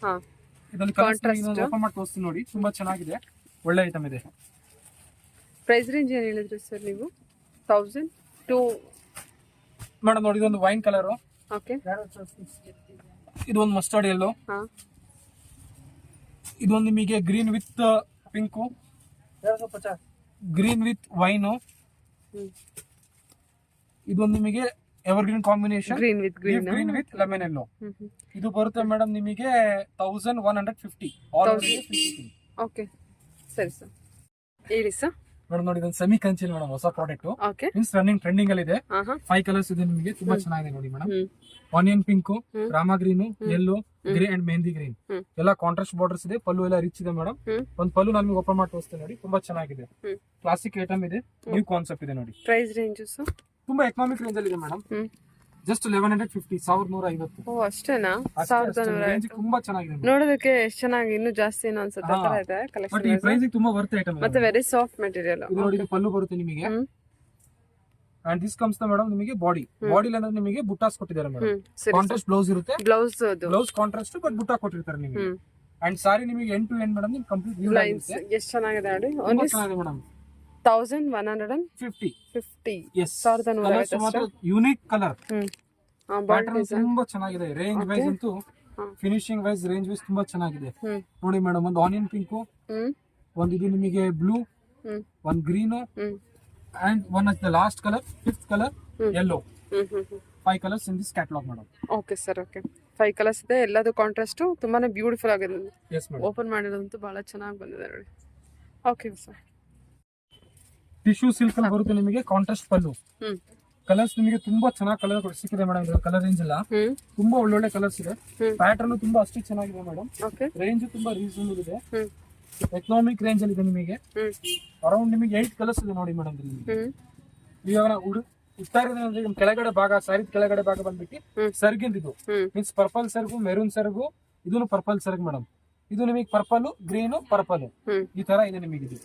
ಇದರಲ್ಲಿ Contrast. ಓಪನ್ ಮಾಡಿ ತೋರಿಸ್ತೀನಿ ನೋಡಿ, ತುಂಬಾ ಚೆನ್ನಾಗಿದೆ, ಒಳ್ಳೆ ಐಟಮ್ ಇದೆ. ಪ್ರೈಸ್ ರೇಂಜ್ ಏನು ಹೇಳಿದ್ರಿ ಸರ್ ನೀವು? 1000 to ಮೇಡಮ್ ನೋಡಿ, ಇದೊಂದು ವೈನ್ ಕಲರ್, ಓಕೆ. ಇದೊಂದು ಮಸ್ಟರ್ಡ್ ಯೆಲ್ಲೋ, ಹಾ, ಇದೊಂದು ನಿಮಗೆ green with pink, green with wine, ಇದೊಂದು ನಿಮಗೆ evergreen combination, green with green. Green with lemon yellow. ಇದು ಬರುತ್ತೆ ಮೇಡಮ್ ನಿಮಗೆ 1150. ಓಕೆ, ಸರಿ ಸರ್, ಹೇಳಿ ಸರ್. ಮೇಡಮ್ ನೋಡಿ, ಇದೊಂದು ಸೆಮಿ ಕಂಚಿಲ್ ಮೇಡಮ್, ಹೊಸ product, okay. Means running trending ಅಲ್ಲಿ ಇದೆ. 5 ಕಲರ್ಸ್ ಇದೆ ನಿಮಗೆ, ತುಂಬಾ ಚೆನ್ನಾಗಿದೆ ನೋಡಿ madam. Onion pink, Rama green, yellow, grey and mehndi green, ಎಲ್ಲ ಕಾಂಟ್ರಾಸ್ಟ್ ಬಾರ್ಡರ್ಸ್ ಇದೆ. ಪಲ್ಲು ಎಲ್ಲ ರಿಚ್ ಇದೆ ಮೇಡಮ್. ಒಂದು ಪಲ್ಲು ನಾನು ನಿಮಗೆ ಓಪನ್ ಮಾಡಿ ತೋರಿಸ್ತೇನೆ ನೋಡಿ, ತುಂಬಾ ಚೆನ್ನಾಗಿದೆ, ಕ್ಲಾಸಿಕ್ ಐಟಮ್ ಇದೆ, ನ್ಯೂ ಕಾನ್ಸೆಪ್ಟ್ ಇದೆ ನೋಡಿ. ಪ್ರೈಸ್ ರೇಂಜ್ ಸರ್ ತುಂಬಾ ಎಕನಾಮಿಕ್ ರೇಂಜ್ ಅಲ್ಲಿ ಇದೆ ಮೇಡಮ್, ಜಸ್ಟ್ 1150, 1150. ಓ, ಅಷ್ಟೇನಾ? ರೇಂಜ್ ತುಂಬಾ ಚೆನ್ನಾಗಿದೆ ನೋಡೋದಕ್ಕೆ ಎಷ್ಟು ಚೆನ್ನಾಗಿ, ಇನ್ನೂ ಜಾಸ್ತಿ ಏನೋ ಅನ್ಸುತ್ತೆ ಆ ತರ ಇದೆ ಬಟ್ ಈ ಕಲೆಕ್ಷನ್. ಪ್ರೈಸ್ ತುಂಬಾ ವರ್ತ್ ಐಟಮ್. ಮತ್ತೆ ವೆರಿ ಸಾಫ್ಟ್ ಮೆಟೀರಿಯಲ್. ಇದು ನೋಡಿ, ಇದು ಪಲ್ಲು ಬರುತ್ತೆ ನಿಮಗೆ. ಅಂಡ್ ದಿಸ್ ಕಮ್ಸ್ ಮೇಡಮ್ ನಿಮಗೆ ಬಾಡಿ ಅಂದ್ರೆ ನಿಮಗೆ ಬುಟ್ಟಾಸ್ ಕೊಟ್ಟಿದ್ದಾರೆ ಮೇಡಮ್. ಕಾಂಟ್ರಾಸ್ಟ್ ಬ್ಲೌಸ್ ಇರುತ್ತೆ, ಬ್ಲೌಸ್ ಕಾಂಟ್ರಾಸ್ಟ್ ಬಟ್ ಬುಟ್ಟ ಕೊಟ್ಟಿರ್ತಾರೆ ನಿಮಗೆ. ಅಂಡ್ ಸಾರಿ ನಿಮಗೆ ಎಂಡ್ ಟು ಎಂಡ್ ಮೇಡಮ್ ನಿಮ್ಗೆ ಕಂಪ್ಲೀಟ್ ವ್ಯೂ ಆಗುತ್ತೆ. ಎಷ್ಟು ಚೆನ್ನಾಗಿದೆ ನೋಡಿ. ತುಂಬಾ ಚೆನ್ನಾಗಿದೆ madam. 1150. Yes, unique colour, pattern ತುಂಬಾ ಚೆನ್ನಾಗಿದೆ. ರೇಂಜ್ ವೈಸ್ ಅಂತೂ, ಫಿನಿಶಿಂಗ್ ವೈಸ್, ರೇಂಜ್ ವೈಸ್ ತುಂಬಾ ಚೆನ್ನಾಗಿದೆ ನೋಡಿ ಮೇಡಮ್. ಒಂದು ಆನಿಯನ್ ಪಿಂಕು, ಒಂದು ಇದು ನಿಮಗೆ ಬ್ಲೂ, ಒಂದು green, and one of the last color, 5th color, yellow. 5 colors in this catalog madam. Okay sir, okay. 5 colours ಇದೆ, ಎಲ್ಲದು ಕಾಂಟ್ರಾಸ್ಟ್, ತುಂಬಾನೇ ಬ್ಯೂಟಿಫುಲ್ ಆಗಿದೆ. Yes madam. ಓಪನ್ ಮಾಡಿರೋದಂತೂ ಬಹಳ ಚೆನ್ನಾಗಿ ಬಂದಿದೆ ನೋಡಿ. Okay sir. ಟಿಶ್ಯೂ ಸಿಲ್ಕ್ ಅಲ್ಲಿ ಬರುತ್ತೆ ನಿಮಗೆ, ಕಾಂಟ್ರಾಸ್ಟ್ ಪಲ್ಲು. ಕಲರ್ಸ್ ನಿಮಗೆ ತುಂಬಾ ಚೆನ್ನಾಗಿ ಕಲರ್ ಸಿಕ್ಕಿದೆ ಮೇಡಮ್. ಇದು ಕಲರ್ ರೇಂಜ್ ಎಲ್ಲ ತುಂಬಾ ಒಳ್ಳೊಳ್ಳೆ ಕಲರ್ಸ್ ಇದೆ. ಪ್ಯಾಟರ್ನ್ ತುಂಬಾ ಅಷ್ಟೇ ಚೆನ್ನಾಗಿದೆ ಮೇಡಮ್. ಓಕೆ. ರೇಂಜ್ ತುಂಬಾ ರೀಸನಬಲ್ ಇದೆ, ಎಕನಾಮಿಕ್ ರೇಂಜ್ ಅಲ್ಲಿ ಇದೆ ನಿಮಗೆ. ಅರೌಂಡ್ ನಿಮಗೆ 8 ಕಲರ್ಸ್ ಇದೆ ನೋಡಿ ಮೇಡಮ್. ಇವಾಗ ಉತ್ತಾ ಇರೋದ್ರೆ ಕೆಳಗಡೆ ಭಾಗ, ಸ್ಯಾರಿ ಕೆಳಗಡೆ ಭಾಗ ಬಂದ್ಬಿಟ್ಟು ಸರ್ಗಿಂದ ಇದು ಮೀನ್ಸ್ ಪರ್ಪಲ್ ಸರ್ಗು, ಮೆರೂನ್ ಸರ್ಗು, ಇದನ್ನು ಪರ್ಪಲ್ ಸರ್ಗ್ ಮೇಡಮ್. ಇದು ನಿಮಗೆ ಪರ್ಪಲ್, ಗ್ರೀನ್, ಪರ್ಪಲ್ ಈ ತರ ಇದೆ ನಿಮಗೆ. ಇದು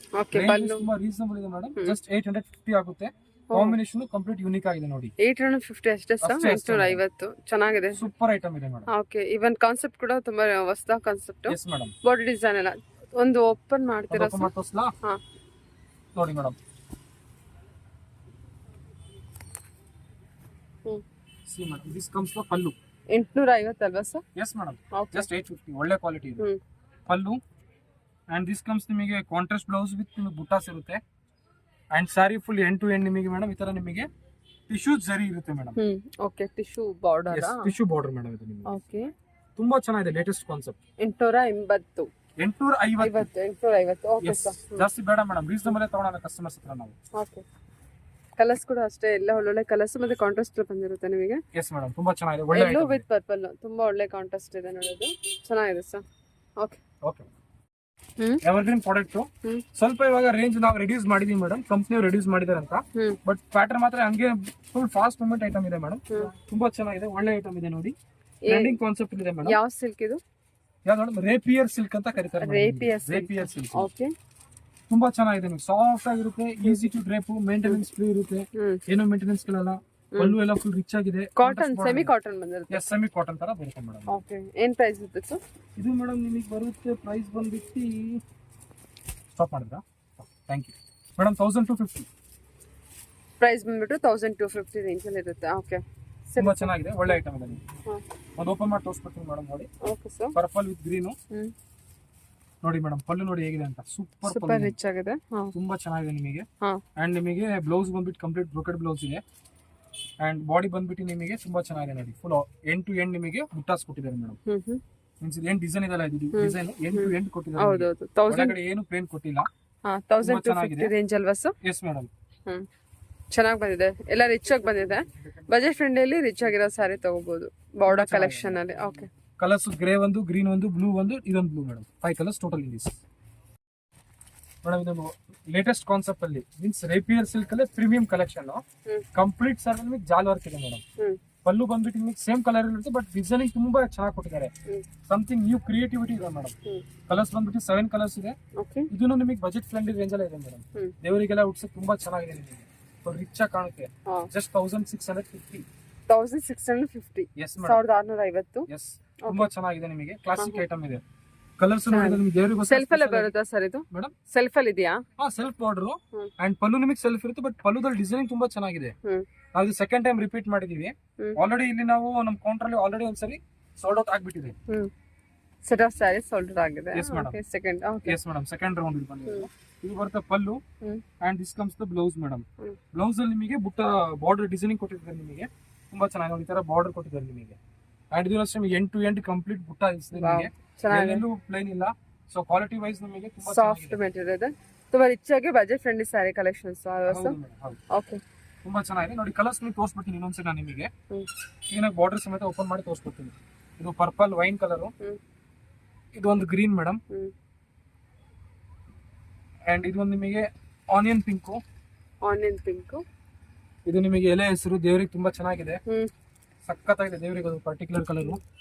ತುಂಬಾ ರೀಸನಬಲ್ ಇದೆ ಮೇಡಮ್, ಜಸ್ಟ್ 850 ಆಗುತ್ತೆ. ಕಾಂಬಿನೇಷನ್ ಕಂಪ್ಲೀಟ್ ಯೂನಿಕ್ ಆಗಿದೆ ನೋಡಿ. 850 ಅಷ್ಟೇ ಸರ್, 850. ಚೆನ್ನಾಗಿದೆ, ಸೂಪರ್ ಐಟಮ್ ಇದೆ ಮೇಡಮ್. ಓಕೆ. ಇವನ್ ಕಾನ್ಸೆಪ್ಟ್ ಕೂಡ ತುಂಬಾ ಹೊಸದ concept. Yes madam. Body design ಎಲ್ಲ ಒಂದು ಓಪನ್ ಮಾಡ್ತೀರಾ ಸರ್? ಹಾ, ನೋಡಿ madam. See madam, this comes for pallu. 850 ಅಲ್ವಾ ಸರ್? Yes madam, just 850. ಒಳ್ಳೆ ಕ್ವಾಲಿಟಿ ಇದೆ ಪಲ್ಲು. ಅಂಡ್ ದಿಸ್ ಕಮ್ಸ್ ನಿಮಗೆ ಕಾಂಟ್ರಾಸ್ಟ್ ಬ್ಲೌಸ್ ವಿತ್ ನಿಮಗೆ ಬುಟ್ಟಾಸ್ ಇರುತ್ತೆ. And sari full end to end ನಿಮಗೆ ಮೇಡಮ್ ಈ ತರ ನಿಮಗೆ ಟಿಶ್ಯೂ ಜರಿ ಇರುತ್ತೆ madam. Okay, tissue border. Tissue border madam ಇದು ನಿಮಗೆ. ಓಕೆ, ತುಂಬಾ ಚೆನ್ನಾಗಿದೆ, ಲೇಟೆಸ್ಟ್ ಕಾನ್ಸೆಪ್ಟ್. 850. 850. Okay sir. ಜಾಸ್ತಿ ಬೇಡ ಮೇಡಮ್, ರೀಸನಬಲ್ ತಗೊಳ್ಳೋಣ ಕಸ್ಟಮರ್ಸ್ ಹತ್ರ ನಾವು. ಓಕೆ. ಕಲರ್ಸ್ ಕೂಡ ಅಷ್ಟೇ, ಎಲ್ಲ ಒಳ್ಳೊಳ್ಳೆ ಕಲರ್ಸ್ ಮತ್ತೆ ಕಾಂಟ್ರಾಸ್ಟ್ ಬಂದಿರುತ್ತೆ ನಿಮಗೆ. ಎಸ್ ಮೇಡಮ್, ತುಂಬಾ ಚೆನ್ನಾಗಿದೆ, ಒಳ್ಳೆ ಯೆಲ್ಲೋ ವಿತ್ ಪರ್ಪಲ್, ತುಂಬಾ ಒಳ್ಳೆ ಕಾಂಟ್ರಾಸ್ಟ್ ಇದೆ ನೋಡೋದು, ಚೆನ್ನಾಗಿದೆ sir. Okay, okay. Evergreen product ಸ್ವಲ್ಪ ಇವಾಗ ರೇಂಜ್ ನಾವು ರೆಡ್ಯೂಸ್ ಮಾಡಿದೀವಿ ಮೇಡಮ್, ಕಂಪ್ನಿ ರೆಡ್ಯೂಸ್ ಮಾಡಿದಾರೆ ಅಂತ. ಬಟ್ ಪ್ಯಾಟರ್ನ್ ಮಾತ್ರ ಹಂಗೆ ಫುಲ್ ಫಾಸ್ಟ್ ಮೂವ್ಮೆಂಟ್ ಐಟಮ್ ಇದೆ ಮೇಡಮ್. ತುಂಬಾ ಚೆನ್ನಾಗಿದೆ, ಒಳ್ಳೆ ಐಟಮ್ ಇದೆ ನೋಡಿ. ಟ್ರೆಂಡಿಂಗ್ ಕಾನ್ಸೆಪ್ಟ್ ಇದೆ ಮೇಡಮ್. ಯಾವ ಸಿಲ್ಕ್ ಇದು? ಯಾವ್ದು ಮೇಡಮ್? ರೇಪಿಯರ್ ಸಿಲ್ಕ್ ಅಂತ ಕರೀತಾರೆ. Rapier silk okay. ತುಂಬಾ ಚೆನ್ನಾಗಿದೆ, ಸಾಫ್ಟ್ ಆಗಿರುತ್ತೆ, easy to drape, maintenance free ಇರುತ್ತೆ, ಏನೋ ಮೇಂಟೆನೆನ್ಸ್ ಗಳಲ್ಲ. ಪಲ್ಲು ಎಲ್ಲ ಫುಲ್ ರಿಚ್ ಆಗಿದೆ. ಕಾಟನ್, ಸೆಮಿ ಕಾಟನ್ ಬಂದಿರುತ್ತೆ. ಎಸ್, ಸೆಮಿ ಕಾಟನ್ ತರ ಬರುತ್ತೆ ಮೇಡಮ್. ಓಕೆ, ಏನ್ ಪ್ರೈಸ್ ಇರುತ್ತೆ ಸರ್? ಇದು ಮೇಡಮ್ ನಿಮಗೆ ಬರುತ್ತೆ ಪ್ರೈಸ್ ಬಂದ್ಬಿಟ್ಟು, ಸ್ಟಾಪ್ ಮಾಡಿದ್ರಾ? Thank you madam. 1250 ಪ್ರೈಸ್ ಬಂದ್ಬಿಟ್ಟು 1250 ರೇಂಜ್ ಅಲ್ಲಿ ಇರುತ್ತೆ. ಓಕೆ, ತುಂಬಾ ಚೆನ್ನಾಗಿದೆ, ಒಳ್ಳೆ ಐಟಮ್ ಇದೆ. ಒಂದು ಓಪನ್ ಮಾಡಿ ತೋರಿಸ್ಬಿಡ್ತೀನಿ ಮೇಡಮ್ ನೋಡಿ. Okay sir. Purple with green ನೋಡಿ ಮೇಡಮ್. ಪಲ್ಲು ನೋಡಿ ಹೇಗಿದೆ ಅಂತ, ಸೂಪರ್ ರಿಚ್ ಆಗಿದೆ, ತುಂಬಾ ಚೆನ್ನಾಗಿದೆ ನಿಮಗೆ. ಅಂಡ್ ನಿಮಗೆ ಬ್ಲೌಸ್ ಬಂದ್ಬಿಟ್ಟು ಕಂಪ್ಲೀಟ್ ಬ್ರೋಕೆಡ್ ಬ್ಲೌಸ್ ಇದೆ. ಅಂಡ್ ಬಾಡಿ ಬಂದ್ಬಿಟ್ಟು ನಿಮಗೆ ತುಂಬಾ ಚೆನ್ನಾಗಿದೆ ನೋಡಿ, ಫುಲ್ ಎಂಡ್ ಟು ಎಂಡ್ ನಿಮಗೆ ಬುಟ್ಟಾಸ್ ಕೊಟ್ಟಿದ್ದಾರೆ ಮೇಡಮ್. ಮೀನ್ಸ್ ಏನ್ ಡಿಸೈನ್ ಇದೆಲ್ಲ, ಇದು ಡಿಸೈನ್ ಎಂಡ್ ಟು ಎಂಡ್ ಕೊಟ್ಟಿದ್ದಾರೆ. ಹೌದೌದು, ಒಳಗಡೆ ಏನು ಪ್ಲೇನ್ ಕೊಟ್ಟಿಲ್ಲ. 1250 ರೇಂಜ್ ಅಲ್ವಾ ಸರ್? Yes madam. ಚೆನ್ನಾಗಿ ಬಂದಿದೆ, ಎಲ್ಲ ರಿಚ್ ಆಗಿ ಬಂದಿದೆ. ಬಜೆಟ್ ಫ್ರೆಂಡ್ಲಿ ರಿಚ್ ಆಗಿರೋ ಸ್ಯಾರಿ ತಗೋಬಹುದು ಬಾರ್ಡರ್ ಕಲೆಕ್ಷನ್ ಅಲ್ಲಿ. ಓಕೆ, ಕಲರ್ಸ್ ಗ್ರೇ ಒಂದು, ಗ್ರೀನ್ ಒಂದು, ಬ್ಲೂ ಒಂದು, ಇದೊಂದು blue madam. 5 colours total in this madam. ಇದು ಲೇಟೆಸ್ಟ್ ಕಾನ್ಸೆಪ್ಟ್ ಅಲ್ಲಿ ಮೀನ್ಸ್ ರೇಪಿಯರ್ ಸಿಲ್ಕ್ ಅಲ್ಲಿ ಪ್ರೀಮಿಯಂ ಕಲೆಕ್ಷನ್, ಕಂಪ್ಲೀಟ್ ಸರ್ ನಿಮಗೆ ಜಾಲ್ ವರ್ಕ್ ಇದೆ ಮೇಡಮ್. ಪಲ್ಲು ಬಂದ್ಬಿಟ್ಟು ನಿಮಗೆ ಸೇಮ್ ಕಲರ್ ಇರುತ್ತೆ, ಬಟ್ ಡಿಸೈನಿಂಗ್ ತುಂಬಾ ಚೆನ್ನಾಗಿ ಕೊಟ್ಟಿದ್ದಾರೆ. ಸಮಥಿಂಗ್ ನ್ಯೂ ಕ್ರಿಯೇಟಿವಿಟಿ ಇದೆ ಮೇಡಮ್. ಕಲರ್ಸ್ ಬಂದ್ಬಿಟ್ಟು 7 ಕಲರ್ಸ್ ಇದೆ. ಇದನ್ನು ನಿಮಗೆ ಬಜೆಟ್ ಫ್ರೆಂಡ್ಲಿ ರೇಂಜ್ ಅಲ್ಲಿ ಇದೆ ಮೇಡಮ್. ದೇವರಿಗೆಲ್ಲ ಉಟ್ಸಕ್ಕೆ ತುಂಬಾ ಚೆನ್ನಾಗಿದೆ ನಿಮಗೆ, ರಿಚ್ ಆಗಿ ಕಾಣುತ್ತೆ. ಜಸ್ಟ್ 1650. 1650. Yes madam, 1650. ಎಸ್, ತುಂಬಾ ಚೆನ್ನಾಗಿದೆ ನಿಮಗೆ. ಕ್ಲಾಸಿಕ್ ಐಟಮ್ ಇದೆ, ಕಲರ್ಸ್ ನಿಮಗೆ ದೇವರಿಗೆ ಸೆಲ್ಫ್ ಅಲ್ಲೇ ಬರುತ್ತಾ ಸರ್ ಇದು? ಮೇಡಮ್ ಸೆಲ್ಫ್ ಅಲ್ಲಿ ಇದೆಯಾ? ಸೆಲ್ಫ್ ಬಾರ್ಡರ್ ಅಂಡ್ ಪಲ್ಲು ನಿಮಗೆ ಸೆಲ್ಫ್ ಇರುತ್ತೆ, ಬಟ್ ಪಲ್ಲುದಲ್ಲಿ ಡಿಸೈನಿಂಗ್ ತುಂಬಾ ಚೆನ್ನಾಗಿದೆ. ನಾವು ಸೆಕೆಂಡ್ ಟೈಮ್ ರಿಪೀಟ್ ಮಾಡಿದೀವಿ. ಆಲ್ರೆಡಿ ಇಲ್ಲಿ ನಾವು ನಮ್ಮ ಕೌಂಟರ್ ಅಲ್ಲಿ ಆಲ್ರೆಡಿ ಒಂದ್ಸರಿ ಸೋಲ್ಡ್ ಔಟ್ ಆಗ್ಬಿಟ್ಟಿದೆ. Set of sarees sold out ಆಗಿದೆ. Yes, madam. Second yes madam, second round ಇಲ್ಲಿ ಬಂದಿದೆ. ಇದು ಬರುತ್ತೆ ಪಲ್ಲು and this comes the blouse madam. Blouse ಅಲ್ಲಿ ನಿಮಗೆ ಬುಟ್ಟ ಬಾರ್ಡರ್ ಡಿಸೈನಿಂಗ್ ಕೊಟ್ಟಿದ್ದಾರೆ ನಿಮಗೆ, ತುಂಬಾ ಚೆನ್ನಾಗಿ ನೋಡಿ ಈ ತರ ಬಾರ್ಡರ್ ಕೊಟ್ಟಿದ್ದಾರೆ ನಿಮಗೆ. ಅಂಡ್ ಇದು ಅಷ್ಟೇ ಎಂಡ್ ಟು ಎಂಡ್ ಕಂಪ್ಲೀಟ್ ಬುಟ್ಟ ಇದೆ ನಿಮಗೆ, ಎಲ್ಲೆಲ್ಲೂ ಪ್ಲೇನ್ ಇಲ್ಲ. ಸೊ ಕ್ವಾಲಿಟಿ ವೈಸ್ ನಿಮಗೆ ತುಂಬಾ ಸಾಫ್ಟ್ ಮೆಟೀರಿಯಲ್ ಇದೆ, ತುಂಬಾ ರಿಚ್ ಆಗಿ budget friendly sari collections. Okay, ತುಂಬಾ ಚೆನ್ನಾಗಿದೆ ನೋಡಿ. ಕಲರ್ಸ್ ನೀವು ತೋರಿಸ್ಬಿಡ್ತೀನಿ ಇನ್ನೊಂದ್ಸರಿ ನಾನು ನಿಮಗೆ. ಈಗ ಬಾರ್ಡರ್ ಸಮೇತ ಓಪನ್ ಮಾಡಿ ತೋರಿಸ್ಬಿಡ್ತೀನಿ. ಇದು ಪರ್ಪಲ್ ವೈನ್ ಕಲರ್, ಇದು ಒಂದು ಗ್ರೀನ್ ಮೇಡಮ್, ಅಂಡ್ ಇದು ಒಂದು ನಿಮಗೆ ಆನಿಯನ್ ಪಿಂಕ್. ಇದು ನಿಮಗೆ ಎಲೆ ಹೆಸರು ದೇವರಿಗೆ ತುಂಬಾ ಚೆನ್ನಾಗಿದೆ, ಸಖತ್ತಾಗಿದೆ ದೇವರಿಗೆ. ಅದು ಪರ್ಟಿಕ್ಯುಲರ್ ಕಲರ್.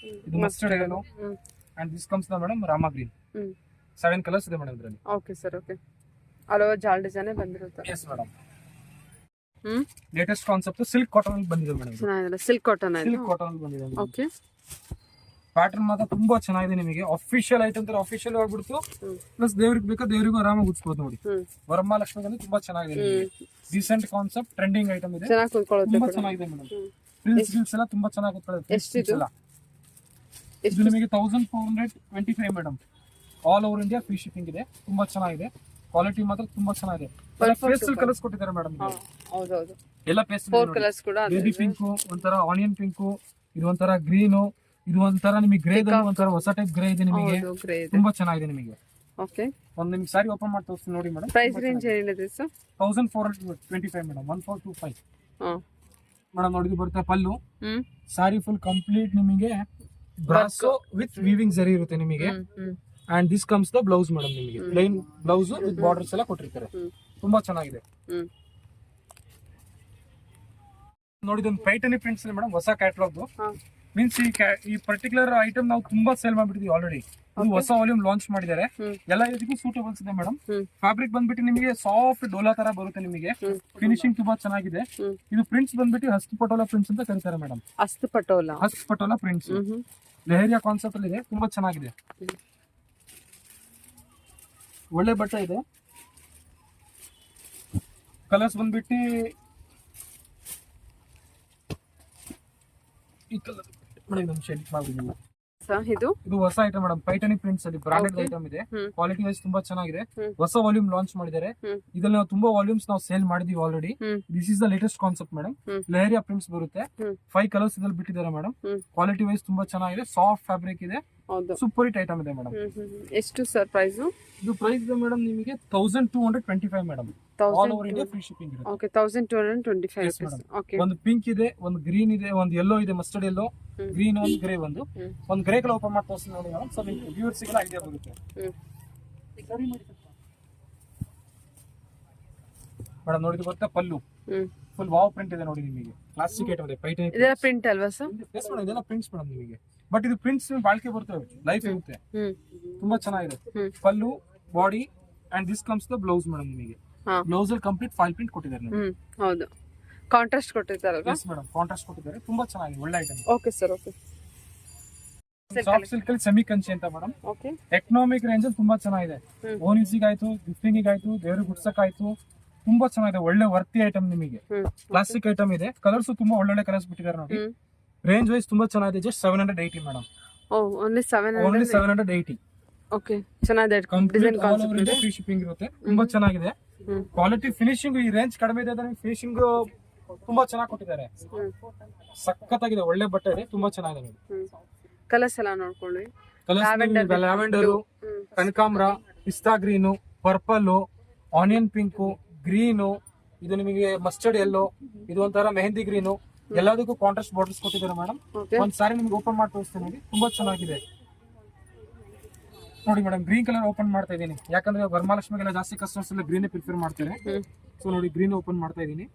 ಇದು mustard yellow and this comes the madam Rama green. 7 colours ಇದೆ ಮೇಡಮ್ ಇದರಲ್ಲಿ. Okay sir, okay. All over ಜಾಲ್ ಡಿಸೈನ್ ಬಂದಿರುತ್ತೆ. Yes madam. Latest concept silk cotton ಅಲ್ಲಿ ಬಂದಿದೆ ಮೇಡಮ್. ಚೆನ್ನಾಗಿದೆ, ಸಿಲ್ಕ್ ಕಾಟನ್ ಅಲ್ಲಿ ಬಂದಿದೆ. ಓಕೆ, ಪ್ಯಾಟರ್ನ್ ಮಾತ್ರ ತುಂಬಾ ಚೆನ್ನಾಗಿದೆ ನಿಮಗೆ. ಅಫಿಷಿಯಲ್ ಐಟಮ್ ತರ ಅಫಿಷಿಯಲ್ ಆಗ್ಬಿಡ್ತು. ಪ್ಲಸ್ ದೇವ್ರಿಗೆ ಬೇಕಾ ದೇವರಿಗೂ ಆರಾಮಾಗಿ ಉಡ್ಸ್ಬೋದು ನೋಡಿ. ವರಮಹಾಲಕ್ಷ್ಮಿ ತುಂಬಾ ಚೆನ್ನಾಗಿದೆ. ರೀಸೆಂಟ್ ಕಾನ್ಸೆಪ್ಟ್ ಟ್ರೆಂಡಿಂಗ್ ಐಟಮ್ ಇದೆ, ತುಂಬಾ ಚೆನ್ನಾಗಿದೆ ಮೇಡಮ್. ಪ್ರಿಲ್ಸ್ ಎಲ್ಲ ತುಂಬಾ ಚೆನ್ನಾಗಿ ಕೂತ್ಕೊಳ್ಳುತ್ತೆ. ಇದು ನಿಮಗೆ 1425 madam. All over India free shipping ಇದೆ. ತುಂಬಾ ಚೆನ್ನಾಗಿದೆ, ಕ್ವಾಲಿಟಿ ಮಾತ್ರ ತುಂಬಾ ಚೆನ್ನಾಗಿದೆ. ಪೇಸ್ಟಲ್ ಕಲರ್ಸ್ ಕೊಟ್ಟಿದ್ದಾರೆ ಮೇಡಮ್. ಹೌದೌದು, ಎಲ್ಲ ಪೇಸ್ಟಲ್ ಕಲರ್ಸ್ ಕೂಡ. ಬೇಬಿ ಪಿಂಕ್, ಒಂಥರ ಆನಿಯನ್ ಪಿಂಕ್, ಇದು ಒಂಥರ ಗ್ರೀನು, ಇದು ಒಂಥರ ನಿಮಗೆ ಗ್ರೇ ಒಂಥರ ಹೊಸ ಟೈಪ್ ಗ್ರೇ ಇದೆ ನಿಮಗೆ, ತುಂಬಾ ಚೆನ್ನಾಗಿದೆ ನಿಮಗೆ. ಓಕೆ, ಒಂದು ನಿಮ್ಗೆ ಸಾರಿ ಓಪನ್ ಮಾಡಿ ತೋರಿಸ್ತೀನಿ ನೋಡಿ ಮೇಡಮ್. ಪ್ರೈಸ್ ರೇಂಜ್ ಏನಿದೆ ಸರ್? 1425 ಮೇಡಮ್. 1425 ಮೇಡಮ್. ನೋಡಿ, ಇದು ಬರುತ್ತೆ ಪಲ್ಲು. ಸಾರಿ ಫುಲ್ ಕಂಪ್ಲೀಟ್ ನಿಮಗೆ ಬ್ರಾಸೋ ವಿತ್ ವೀವಿಂಗ್ ಜರಿ ಇರುತ್ತೆ ನಿಮಗೆ. And this comes the blouse madam. ನಿಮಗೆ ಪ್ಲೈನ್ ಬ್ಲೌಸ್ ವಿತ್ ಬಾರ್ಡರ್ಸ್ ಎಲ್ಲ ಕೊಟ್ಟಿರ್ತಾರೆ, ತುಂಬಾ ಚೆನ್ನಾಗಿದೆ ನೋಡಿ. ಇದೊಂದು ಪೈಟನಿ ಪ್ರಿಂಟ್ಸ್ ಮೇಡಮ್, ಹೊಸ ಕ್ಯಾಟಲಾಗ್. ಮೀನ್ಸ್ ಈ ಪರ್ಟಿಕ್ಯುಲರ್ ಐಟಮ್ ನಾವು ತುಂಬಾ ಸೇಲ್ ಮಾಡ್ಬಿಟ್ಟಿದ್ವಿ ಆಲ್ರೆಡಿ. ಇದು ಹೊಸ ವಾಲ್ಯೂಮ್ ಲಾಂಚ್ ಮಾಡಿದ್ದಾರೆ, ಎಲ್ಲ ಇದಕ್ಕೂ ಸೂಟೇಬಲ್ಸ್ ಇದೆ ಮೇಡಮ್. ಫ್ಯಾಬ್ರಿಕ್ ಬಂದ್ಬಿಟ್ಟು ನಿಮಗೆ ಸಾಫ್ಟ್ ಡೋಲಾ ತರ ಬರುತ್ತೆ ನಿಮಗೆ. ಫಿನಿಶಿಂಗ್ ತುಂಬಾ ಚೆನ್ನಾಗಿದೆ. ಇದು ಪ್ರಿಂಟ್ಸ್ ಬಂದ್ಬಿಟ್ಟು ಹಸ್ತಪಟೋಲಾ ಪ್ರಿಂಟ್ಸ್ ಅಂತ ಕರೀತಾರೆ ಮೇಡಮ್. ಹಸ್ತಪಟೋಲಾ ಪ್ರಿಂಟ್ಸ್ ಲೆಹರಿಯಾ ಕಾನ್ಸೆಪ್ಟ್ ಅಲ್ಲಿ ಇದೆ, ತುಂಬಾ ಚೆನ್ನಾಗಿದೆ. ಒಳ್ಳೆ ಬಟ್ಟೆ ಇದೆ. ಕಲರ್ಸ್ ಬಂದ್ಬಿಟ್ಟು ಈ ಕಲರ್ ಮೇಡಮ್ ಶೇಡ್ ಮಾಡಿದ್ದೀನಿ. ಇದು ಹೊಸ ಐಟಮ್ ಮೇಡಮ್, ಪೈಟನಿ ಪ್ರಿಂಟ್ಸ್ ಅಲ್ಲಿ ಬ್ರಾಂಡೆಡ್ ಐಟಮ್ ಇದೆ. ಕ್ವಾಲಿಟಿ ವೈಸ್ ತುಂಬಾ ಚೆನ್ನಾಗಿದೆ. ಹೊಸ ವಾಲ್ಯೂಮ್ ಲಾಂಚ್ ಮಾಡಿದ್ದಾರೆ. ಇದ್ರಲ್ಲಿ ನಾವು ತುಂಬಾ ವಾಲ್ಯೂಮ್ಸ್ ನಾವು ಸೇಲ್ ಮಾಡಿದೀವಿ already. This is the latest concept madam. Leheriya prints ಬರುತ್ತೆ. 5 ಕಲರ್ಸ್ ಇದ್ರಲ್ಲಿ ಬಿಟ್ಟಿದ್ದಾರೆ ಮೇಡಮ್. ಕ್ವಾಲಿಟಿ ವೈಸ್ ತುಂಬಾ ಚೆನ್ನಾಗಿದೆ, ಸಾಫ್ಟ್ ಫ್ಯಾಬ್ರಿಕ್ ಇದೆ, ಸೂಪರ್ ಹಿಟ್ ಐಟಮ್ ಇದೆ ಮೇಡಮ್. ಎಷ್ಟು ಸರ್ ಪ್ರೈಸ್? ಇದು ಪ್ರೈಸ್ ಇದೆ ಮೇಡಮ್ ನಿಮಗೆ 1225 madam. All over India free shipping ಇರುತ್ತೆ. ಓಕೆ, 1225. ಓಕೆ, ಒಂದು ಪಿಂಕ್ ಇದೆ, ಒಂದು ಗ್ರೀನ್ ಇದೆ, ಒಂದು ಯೆಲ್ಲೋ ಇದೆ, ಮಸ್ಟರ್ಡ್ ಯೆಲ್ಲೋ, ಗ್ರೀನ್, ಒಂದು ಗ್ರೇ, ಒಂದು ಗ್ರೇ ಕಲರ್ ಓಪನ್ ಮಾಡಿ ತೋರಿಸ್ತೀನಿ ನೋಡಿ ಮೇಡಮ್. ಸೊ ನಿಮಗೆ ವ್ಯೂವರ್ಸ್ ಗೆ ಐಡಿಯಾ ಬರುತ್ತೆ ಮೇಡಮ್. ನೋಡಿ, ಬರುತ್ತೆ ಪಲ್ಲು ಫುಲ್ ವಾವ್ ಪ್ರಿಂಟ್ ಇದೆ ನೋಡಿ ನಿಮಗೆ. ಕ್ಲಾಸಿಕ್ ಐಟಮ್ ಇದೆ, ಪೈಟನಿ ಇದೆಲ್ಲ ಪ್ರಿಂಟ್ ಅಲ್ವಾ ಸರ್? ಎಸ್ ಮೇಡಮ್, ಇದೆಲ್ಲ ಪ್ರಿಂಟ್ಸ್ ಮೇಡಮ್ ನಿಮಗೆ. ಬಟ್ ಇದು ಪ್ರಿಂಟ್ಸ್ ಬಾಳಿಕೆ ಬರ್ತವೆ, ಲೈಫ್ ಇರುತ್ತೆ, ತುಂಬಾ ಚೆನ್ನಾಗಿದೆ. Pallu, body and this comes the blouse madam. ನಿಮಗೆ ಬ್ಲೌಸ್ ಅಲ್ಲಿ ಕಂಪ್ಲೀಟ್ ಫೈಲ್ ಪ್ರಿಂಟ್ ಕೊಟ್ಟಿದ್ದಾರೆ. ಹೌದು, ಕಾಂಟ್ರಾಸ್ಟ್ ಕೊಟ್ಟಿದ್ದಾರಲ್ವಾ? ಎಸ್ ಮೇಡಮ್, ಕಾಂಟ್ರಾಸ್ಟ್ ಕೊಟ್ಟಿದ್ದಾರೆ, ತುಂಬಾ ಚೆನ್ನಾಗಿದೆ, ಒಳ್ಳೆ item. Okay sir, okay. Soft silk ಅಲ್ಲಿ ಸೆಮಿ ಕಂಚಿ ಅಂತ ಮೇಡಮ್. ಓಕೆ, ಎಕನಾಮಿಕ್ ರೇಂಜ್ ಅಲ್ಲಿ ತುಂಬಾ ಚೆನ್ನಾಗಿದೆ. ಓನ್ ಯೂಸಿಗೆ ಆಯ್ತು, ಗಿಫ್ಟಿಂಗ್ ಆಯ್ತು, ದೇವ್ರಿಗೆ ಗುಡ್ಸಕ್ ಆಯ್ತು, ತುಂಬಾ ಚೆನ್ನಾಗಿದೆ, ಒಳ್ಳೆ ವರ್ತಿ ಐಟಮ್ ನಿಮಗೆ. ಕ್ಲಾಸಿಕ್ ಐಟಮ್ ಇದೆ. ಕಲರ್ಸ್ ತುಂಬಾ ಒಳ್ಳೊಳ್ಳೆ ಕಲರ್ಸ್ ಬಿಟ್ಟಿದ್ದಾರೆ ನೋಡಿ. ರೇಂಜ್ ವೈಸ್ ತುಂಬಾ ಚೆನ್ನಾಗಿದೆ. Just 780 madam. ಓನ್ಲಿ 780. ಓಕೆ, ಚೆನ್ನಾಗಿದೆ. ಡಿಸೈನ್ ಕಾನ್ಸೆಪ್ಟ್ ಫ್ರೀ ಶಿಪ್ಪಿಂಗ್ ಇರುತ್ತೆ, ತುಂಬಾ ಚೆನ್ನಾಗಿದೆ. ಕ್ವಾಲಿಟಿ ಫಿನಿಶಿಂಗ್ ಈ ರೇಂಜ್ ಕಡಿಮೆ ಇದೆ, ಫಿನಿಶಿಂಗ್ ತುಂಬಾ ಚೆನ್ನಾಗಿ ಕೊಟ್ಟಿದ್ದಾರೆ. ಸಖತ್ತಾಗಿದೆ, ಒಳ್ಳೆ ಬಟ್ಟೆ ಇದೆ, ತುಂಬಾ ಚೆನ್ನಾಗಿದೆ. ಕಲರ್ಸ್ ಎಲ್ಲ ನೋಡ್ಕೊಳ್ಳಿ. ಲ್ಯಾವೆಂಡರ್, ಕನಕಾಂಬ್ರ, ಪಿಸ್ತಾ green, purple, onion pink, green, ಇದು ನಿಮಗೆ ಮಸ್ಟರ್ಡ್ ಯೆಲ್ಲೋ, ಇದು ಒಂಥರ ಮೆಹಂದಿ ಗ್ರೀನು, ಎಲ್ಲದಕ್ಕೂ ಕಾಂಟ್ರಾಸ್ಟ್ ಬಾರ್ಡರ್ಸ್ ಕೊಟ್ಟಿದ್ದಾರೆ ಮೇಡಮ್. ಒಂದ್ ಸಾರಿ ನಿಮ್ಗೆ ಓಪನ್ ಮಾಡಿ ತೋರಿಸ್ತೀನಿ, ತುಂಬಾ ಚೆನ್ನಾಗಿದೆ ನೋಡಿ ಮೇಡಮ್. ಗ್ರೀನ್ ಕಲರ್ ಓಪನ್ ಮಾಡ್ತಾ ಇದೀನಿ, ಯಾಕಂದ್ರೆ ವರಮಹಾಲಕ್ಷ್ಮಿಗೆಲ್ಲ ಜಾಸ್ತಿ ಕಸ್ಟಮರ್ಸ್ ಎಲ್ಲ ಗ್ರೀನ್ ಪ್ರಿಫರ್ ಮಾಡ್ತಾರೆ. ಸೊ ನೋಡಿ, ಗ್ರೀನ್ ಓಪನ್ ಮಾಡ್ತಾ ಇದೀನಿ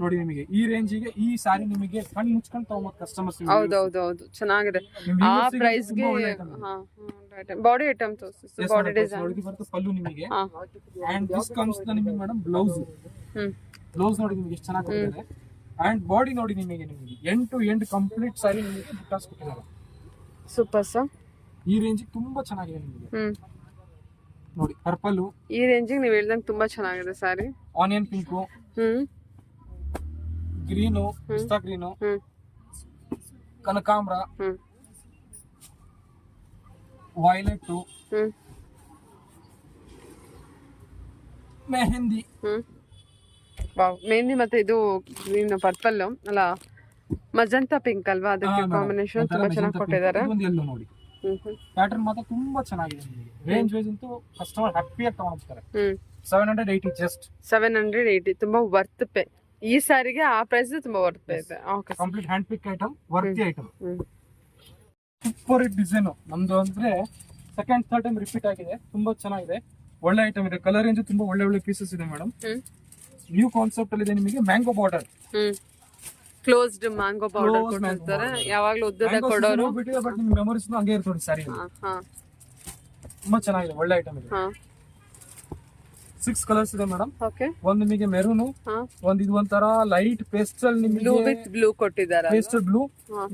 ನೋಡಿ. ನಿಮಗೆ ಈ ರೇಂಜಿಗೆ ಈ ಸಾರಿ ನಿಮಗೆ ಕಣ್ಣು ಮುಚ್ಕೊಂಡು ತಗೊಂಡ್ ಕಸ್ಟಮರ್ಸ್. ಹೌದೌದು, ಚೆನ್ನಾಗಿದೆ. ಆ ಪ್ರೈಸ್ ಗೆ ಬಾಡಿ ಐಟಮ್ ತೋರಿಸಿ. ಬಾಡಿ ಡಿಸೈನ್ ನೋಡಿ, ಬರುತ್ತೆ ಪಲ್ಲು ನಿಮಗೆ. ಅಂಡ್ ದಿಸ್ ಕಮ್ಸ್ ದ ನಿಮಗೆ ಮೇಡಮ್ ಬ್ಲೌಸ್. ಬ್ಲೌಸ್ ನೋಡಿ ನಿಮಗೆ ಎಷ್ಟು ಚೆನ್ನಾಗಿ ಕೊಟ್ಟಿದ್ದಾರೆ. ಅಂಡ್ ಬಾಡಿ ನೋಡಿ ನಿಮಗೆ ಎಂಡ್ ಟು ಎಂಡ್ ಕಂಪ್ಲೀಟ್ ಸಾರಿ ನಿಮಗೆ ಬುಟ್ಟಾಸ್ ಕೊಟ್ಟಿದ್ದಾರೆ. Super sir. ಈ ರೇಂಜಿಗೆ ತುಂಬಾ ಚೆನ್ನಾಗಿದೆ ನಿಮಗೆ. ಹ್ಮ್ ನೋಡಿ ಪರ್ಪಲ್, ಈ ರೇಂಜಿಗೆ ನೀವು ಹೇಳ್ದಂಗೆ ತುಂಬಾ ಚೆನ್ನಾಗಿದೆ ಸಾರಿ. ಆನಿಯನ್ ಪಿಂಕು, ಹ್ಮ್ ಗ್ರೀನು, ಪಿಸ್ತಾ ಗ್ರೀನು, ಹ್ಮ್ ಕನಕಾಂಬ್ರ, ಹ್ಮ್ ವೈಲೆಟ್, ಹ್ಮ್ ಮೆಹಂದಿ. ಹ್ಮ್ ವಾವ್, ಮೆಹಂದಿ ಮತ್ತೆ ಇದು ಗ್ರೀನ್ ಪರ್ಪಲ್ ಅಲ್ಲ ಮಜಂತಾ ಪಿಂಕ್ ಅಲ್ವಾ, ಅದಕ್ಕೆ ಕಾಂಬಿನೇಷನ್ ತುಂಬಾ ಚೆನ್ನಾಗಿ ಕೊಟ್ಟಿದ್ದಾರೆ. ಎಲ್ಲೋ ನೋಡಿ ಪ್ಯಾಟರ್ನ್ ಮಾತ್ರ ತುಂಬಾ ಚೆನ್ನಾಗಿದೆ ನಿಮಗೆ. ರೇಂಜ್ ವೈಸ್ ಅಂತೂ ಕಸ್ಟಮರ್ ಹ್ಯಾಪಿಯಾಗಿ ತಗೊಂಡ್ತಾರೆ. 780 ಜಸ್ಟ್ 780 ತುಂಬಾ ವರ್ತ್ ಪೇ. ಈ ಸಾರಿಗೆ ಆ ಪ್ರೈಸ್ ತುಂಬಾ ವರ್ತ್ ಪೇ ಇದೆ. Okay complete hand pick item, worthy item. Super hit design ನಮ್ದು ಅಂದ್ರೆ ಸೆಕೆಂಡ್ ಥರ್ಡ್ ಟೈಮ್ ರಿಪೀಟ್ ಆಗಿದೆ. ತುಂಬಾ ಚೆನ್ನಾಗಿದೆ, ಒಳ್ಳೆ ಐಟಮ್ ಇದೆ. ಕಲರ್ ರೇಂಜ್ ತುಂಬಾ ಒಳ್ಳೆ ಒಳ್ಳೆ ಪೀಸಸ್ ಇದೆ ಮೇಡಮ್. ನ್ಯೂ ಕಾನ್ಸೆಪ್ಟ್ ಅಲ್ಲಿ ಇದೆ ನಿಮಗೆ. Mango border, closed mango border ಕೊಟ್ಟಿರ್ತಾರೆ. ಯಾವಾಗ್ಲೂ ಉದ್ದದ ಕೊಡೋರು. ಬಟ್ ನಿಮ್ ಮೆಮೊರೀಸ್ ಹಂಗೆ ಇರ್ತದೆ ಸಾರಿ. ತುಂಬಾ ಚೆನ್ನಾಗಿದೆ, ಒಳ್ಳೆ ಐಟಮ್ ಇದೆ. 6 ಕಲರ್ಸ್ ಇದೆ ಮೇಡಮ್. ಓಕೆ, ಒಂದ್ ನಿಮಗೆ ಮೆರೂನ್, ಒಂದ್ ಇದು ಒಂಥರ ಲೈಟ್ ಪೇಸ್ಟಲ್ ನಿಮಗೆ ಬ್ಲೂ ವಿತ್ ಬ್ಲೂ ಕೊಟ್ಟಿದ್ದಾರೆ. ಪೇಸ್ಟಲ್ ಬ್ಲೂ,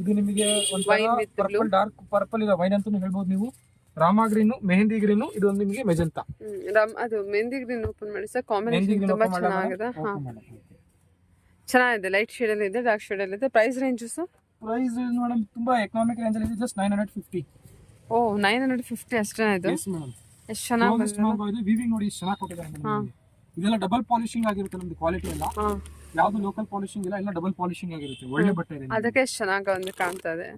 ಇದು ನಿಮಗೆ ಪರ್ಪಲ್, ಡಾರ್ಕ್ ಪರ್ಪಲ್ ಇದೆ, ವೈನ್ ಅಂತ ಹೇಳ್ಬೋದು ನೀವು. ರಾಮ ಗ್ರೀನು, ಮೆಹಂದಿ ಗ್ರೀನು, ಇದು ಒಂದು ನಿಮಗೆ ಮೆಜಂತಾ. ಅದು ಮೆಹಂದಿ ಗ್ರೀನ್ ಓಪನ್ ಮಾಡಿ ಸರ್. ಕಾಂಬಿನೇಷನ್ ತುಂಬಾ ಚೆನ್ನಾಗಿದೆ. ಚೆನ್ನಾಗಿದೆ, ಲೈಟ್ ಶೇಡ್ ಅಲ್ಲಿ ಇದೆ, ಡಾರ್ಕ್ ಶೇಡ್ ಅಲ್ಲಿ ಇದೆ. Price range sir? Price madam ತುಂಬಾ ಎಕನಾಮಿಕ್ ರೇಂಜ್ ಅಲ್ಲಿ ಇದೆ. ಜಸ್ಟ್ 950. ಓ 950 ಅಷ್ಟೇ ಇದು. ಎಸ್ ಮೇಡಮ್, ಎಷ್ಟು ಚೆನ್ನಾಗಿದೆ. ವಿವಿಂಗ್ ನೋಡಿ ಎಷ್ಟು ಚೆನ್ನಾಗಿ ಕೊಟ್ಟಿದ್ದಾರೆ. ಇದೆಲ್ಲ ಡಬಲ್ ಪಾಲಿಶಿಂಗ್ ಆಗಿರುತ್ತೆ ನಮ್ದು ಕ್ವಾಲಿಟಿ ಎಲ್ಲ. ಯಾವ್ದು ಲೋಕಲ್ ಪಾಲಿಶಿಂಗ್ ಇಲ್ಲ, ಎಲ್ಲ ಡಬಲ್ ಪಾಲಿಶಿಂಗ್ ಆಗಿರುತ್ತೆ. ಒಳ್ಳೆ ಬಟ್ಟೆ ಇದೆ, ಅದಕ್ಕೆ ಎಷ್ಟು ಚೆನ್ನಾಗಿ ಒಂದು ಕಾಣ್ತಾ ಇದೆ.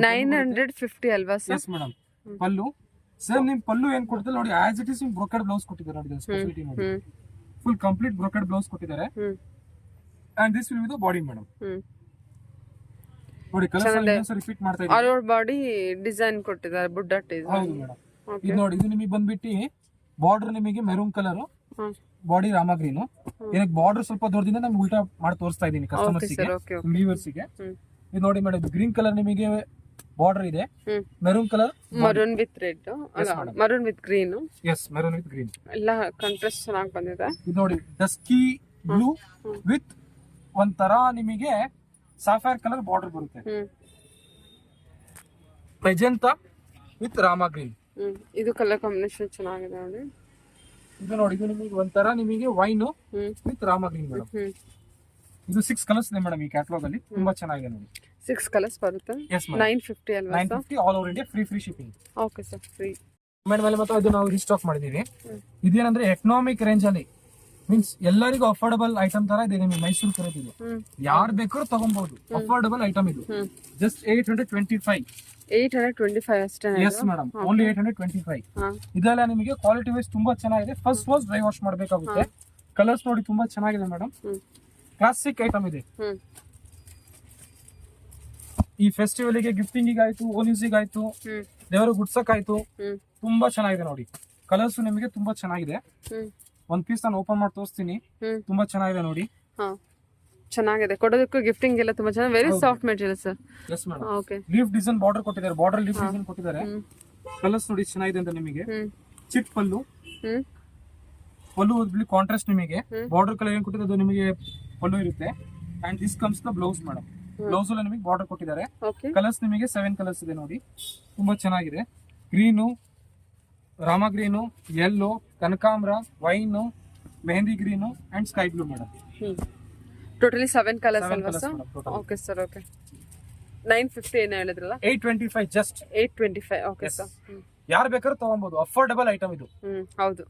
950 ಅಲ್ವಾ sir? Yes madam. Pallu same ನಿಮ್ ಪಲ್ಲು ಏನ್ ಕೊಡ್ತಾರೆ ನೋಡಿ, as it is brocade blouse ಕೊಟ್ಟಿದ್ದಾರೆ ನೋಡಿ. ಸ್ಪೆಷಾಲಿಟಿ ನೋಡಿ, ಫುಲ್ ಕಂಪ್ಲೀಟ್ ಬ್ರೋಕೆಡ್ ಬ್ಲೌಸ್ ಕೊಟ್ಟಿದ್ದಾರೆ. And this will be the body madam. ನೋಡಿ ಕಲರ್ಸ್ ರಿಪೀಟ್ ಮಾಡ್ತಾ ಇದ್ದೀನಿ. ಆಲ್ ಓವರ್ ಬಾಡಿ ಡಿಸೈನ್ ಕೊಟ್ಟಿದ್ದಾರೆ, ಬುಡ್ಡ ಡಿಸೈನ್. ಹೌದು ಮೇಡಮ್. ಇದು ನೋಡಿ, ಇದು ನಿಮಗೆ ಬಂದ್ಬಿಟ್ಟು ಬಾರ್ಡರ್ ನಿಮಗೆ maroon colour, body Rama green. ಏನಕ್ಕೆ ಬಾರ್ಡರ್ ಸ್ವಲ್ಪ ದೊಡ್ಡದಿಂದ ನಾನು ಉಲ್ಟಾ ಮಾಡಿ ತೋರಿಸ್ತಾ ಇದ್ದೀನಿ ಕಸ್ಟಮರ್ಸ್ ಗೆ, ವ್ಯೂವರ್ಸ್ ಗೆ. ಇದು ನೋಡಿ ಮೇಡಮ್, ಗ್ರೀನ್ ಕಲರ್ ನಿಮಗೆ ಬಾರ್ಡರ್ ಇದೆ, maroon colour, maroon with red, maroon with green. Yes, maroon with green ಎಲ್ಲ ಕಾಂಟ್ರಾಸ್ಟ್ ಚೆನ್ನಾಗಿ ಬಂದಿದೆ. ಇದು ನೋಡಿ ಡಸ್ಕಿ ಬ್ಲೂ ವಿತ್ ಒಂಥರ ನಿಮಗೆ ಸಾಫೈರ್ ಕಲರ್ ಬಾರ್ಡರ್ ಬರುತ್ತೆ. Magenta with Rama green. ಇದು ಕಲರ್ ಕಾಂಬಿನೇಷನ್ ಚೆನ್ನಾಗಿದೆ ನೋಡಿ. ಇದು ನೋಡಿ, ಇದು ನಿಮಗೆ ಒಂಥರ ನಿಮಗೆ wine with Rama green madam. ಇದು 6 ಕಲರ್ಸ್ ಇದೆ ಮೇಡಮ್ ಈ ಕ್ಯಾಟಲಾಗ್ ಅಲ್ಲಿ. ತುಂಬಾ ಚೆನ್ನಾಗಿದೆ ನೋಡಿ. 6 ಕಲರ್ಸ್ ಬರುತ್ತೆ. 950 ಅಲ್ವಾ sir? 950 all over India, free shipping. Okay sir, free. ಮೇಲೆ ಮತ್ತೆ ಇದು ನಾವು ರೀಸ್ಟಾಕ್ ಮಾಡಿದೀವಿ. ಇದೇನಂದ್ರೆ ಎಕನಾಮಿಕ್ ರೇಂಜ್ ಅಲ್ಲಿ, ಮೀನ್ಸ್ ಎಲ್ಲರಿಗೂ ಅಫೋರ್ಡಬಲ್ ಐಟಮ್ ತರ ಇದೆ. ನಿಮಗೆ ಮೈಸೂರು ಕರೆಕ್ಟ್ ಇದು, ಯಾರು ಬೇಕಾದ್ರೂ ತಗೊಬಹುದು. ಅಫೋರ್ಡಬಲ್ ಐಟಮ್ ಇದು. ಜಸ್ಟ್ 825 ಅಷ್ಟೇ. Yes madam, only 825. ಇದೆಲ್ಲ ನಿಮಗೆ ಕ್ವಾಲಿಟಿ ವೈಸ್ ತುಂಬಾ ಚೆನ್ನಾಗಿದೆ. ಫಸ್ಟ್ ಡ್ರೈ ವಾಶ್ ಮಾಡಬೇಕಾಗುತ್ತೆ. ಕಲರ್ಸ್ ನೋಡಿ ತುಂಬಾ ಚೆನ್ನಾಗಿದೆ ಮೇಡಮ್. ಕ್ಲಾಸಿಕ್ ಐಟಮ್ ಇದೆ. ಈ ಫೆಸ್ಟಿವಲ್ ಗೆ ಗಿಫ್ಟಿಂಗ್ ಆಯ್ತು, ಓನ್ ಯೂಸಿಗೆ ಆಯ್ತು, ದೇವರು ಗುಡ್ಸಕ್ಕಾಯ್ತು. ತುಂಬಾ ಚೆನ್ನಾಗಿದೆ ನೋಡಿ. ಕಲರ್ಸ್ ನಿಮಗೆ ತುಂಬಾ ಚೆನ್ನಾಗಿದೆ. ಒಂದ್ ಪೀಸ್ ನಾನು ಓಪನ್ ಮಾಡಿ ತೋರಿಸ್ತೀನಿ. ತುಂಬಾ ಚೆನ್ನಾಗಿದೆ ನೋಡಿ. ಚೆನ್ನಾಗಿದೆ, ಕೊಡೋದಕ್ಕೂ ಗಿಫ್ಟಿಂಗ್ ಎಲ್ಲ ತುಂಬಾ ಚೆನ್ನಾಗಿ. Very soft material sir. Yes madam. Okay, leaf design border ಕೊಟ್ಟಿದ್ದಾರೆ. ಬಾರ್ಡರ್ ಲೀಫ್ ಡಿಸೈನ್ ಕೊಟ್ಟಿದ್ದಾರೆ. ಕಲರ್ಸ್ ನೋಡಿ ಚೆನ್ನಾಗಿದೆ ಅಂತ ನಿಮಗೆ. ಚಿಟ್ ಪಲ್ಲು, ಪಲ್ಲು ಓದ್ಬಿಟ್ಟು ಕಾಂಟ್ರಾಸ್ಟ್ ನಿಮಗೆ. ಬಾರ್ಡರ್ ಕಲರ್ ಏನ್ ಕೊಟ್ಟಿದೆ ಅದು ನಿಮಗೆ ಪಲ್ಲು ಇರುತ್ತೆ. And this comes the blouse madam. Blouse ಅಲ್ಲಿ ನಿಮಗೆ ಬಾರ್ಡರ್ ಕೊಟ್ಟಿದ್ದಾರೆ. ಕಲರ್ಸ್ ನಿಮಗೆ 7 ಕಲರ್ಸ್ ಇದೆ ನೋಡಿ. ತುಂಬಾ ಚೆನ್ನಾಗಿದೆ. ಗ್ರೀನು, ರಾಮ ಗ್ರೀನು, ಯೆಲ್ಲೋ, ಕನಕಾಂಬ್ರ, wine, mehndi green and sky blue madam. Totally 7 colours ಅಲ್ವಾ ಸರ್? Okay sir, okay. 950 ಏನು ಹೇಳಿದ್ರಲ್ಲ? 825 ಜಸ್ಟ್ 825. Okay sir. ಯಾರು ಬೇಕಾದ್ರೂ ತಗೊಬಹುದು. ಅಫೋರ್ಡಬಲ್ ಐಟಮ್ ಇದು. ಹೌದು.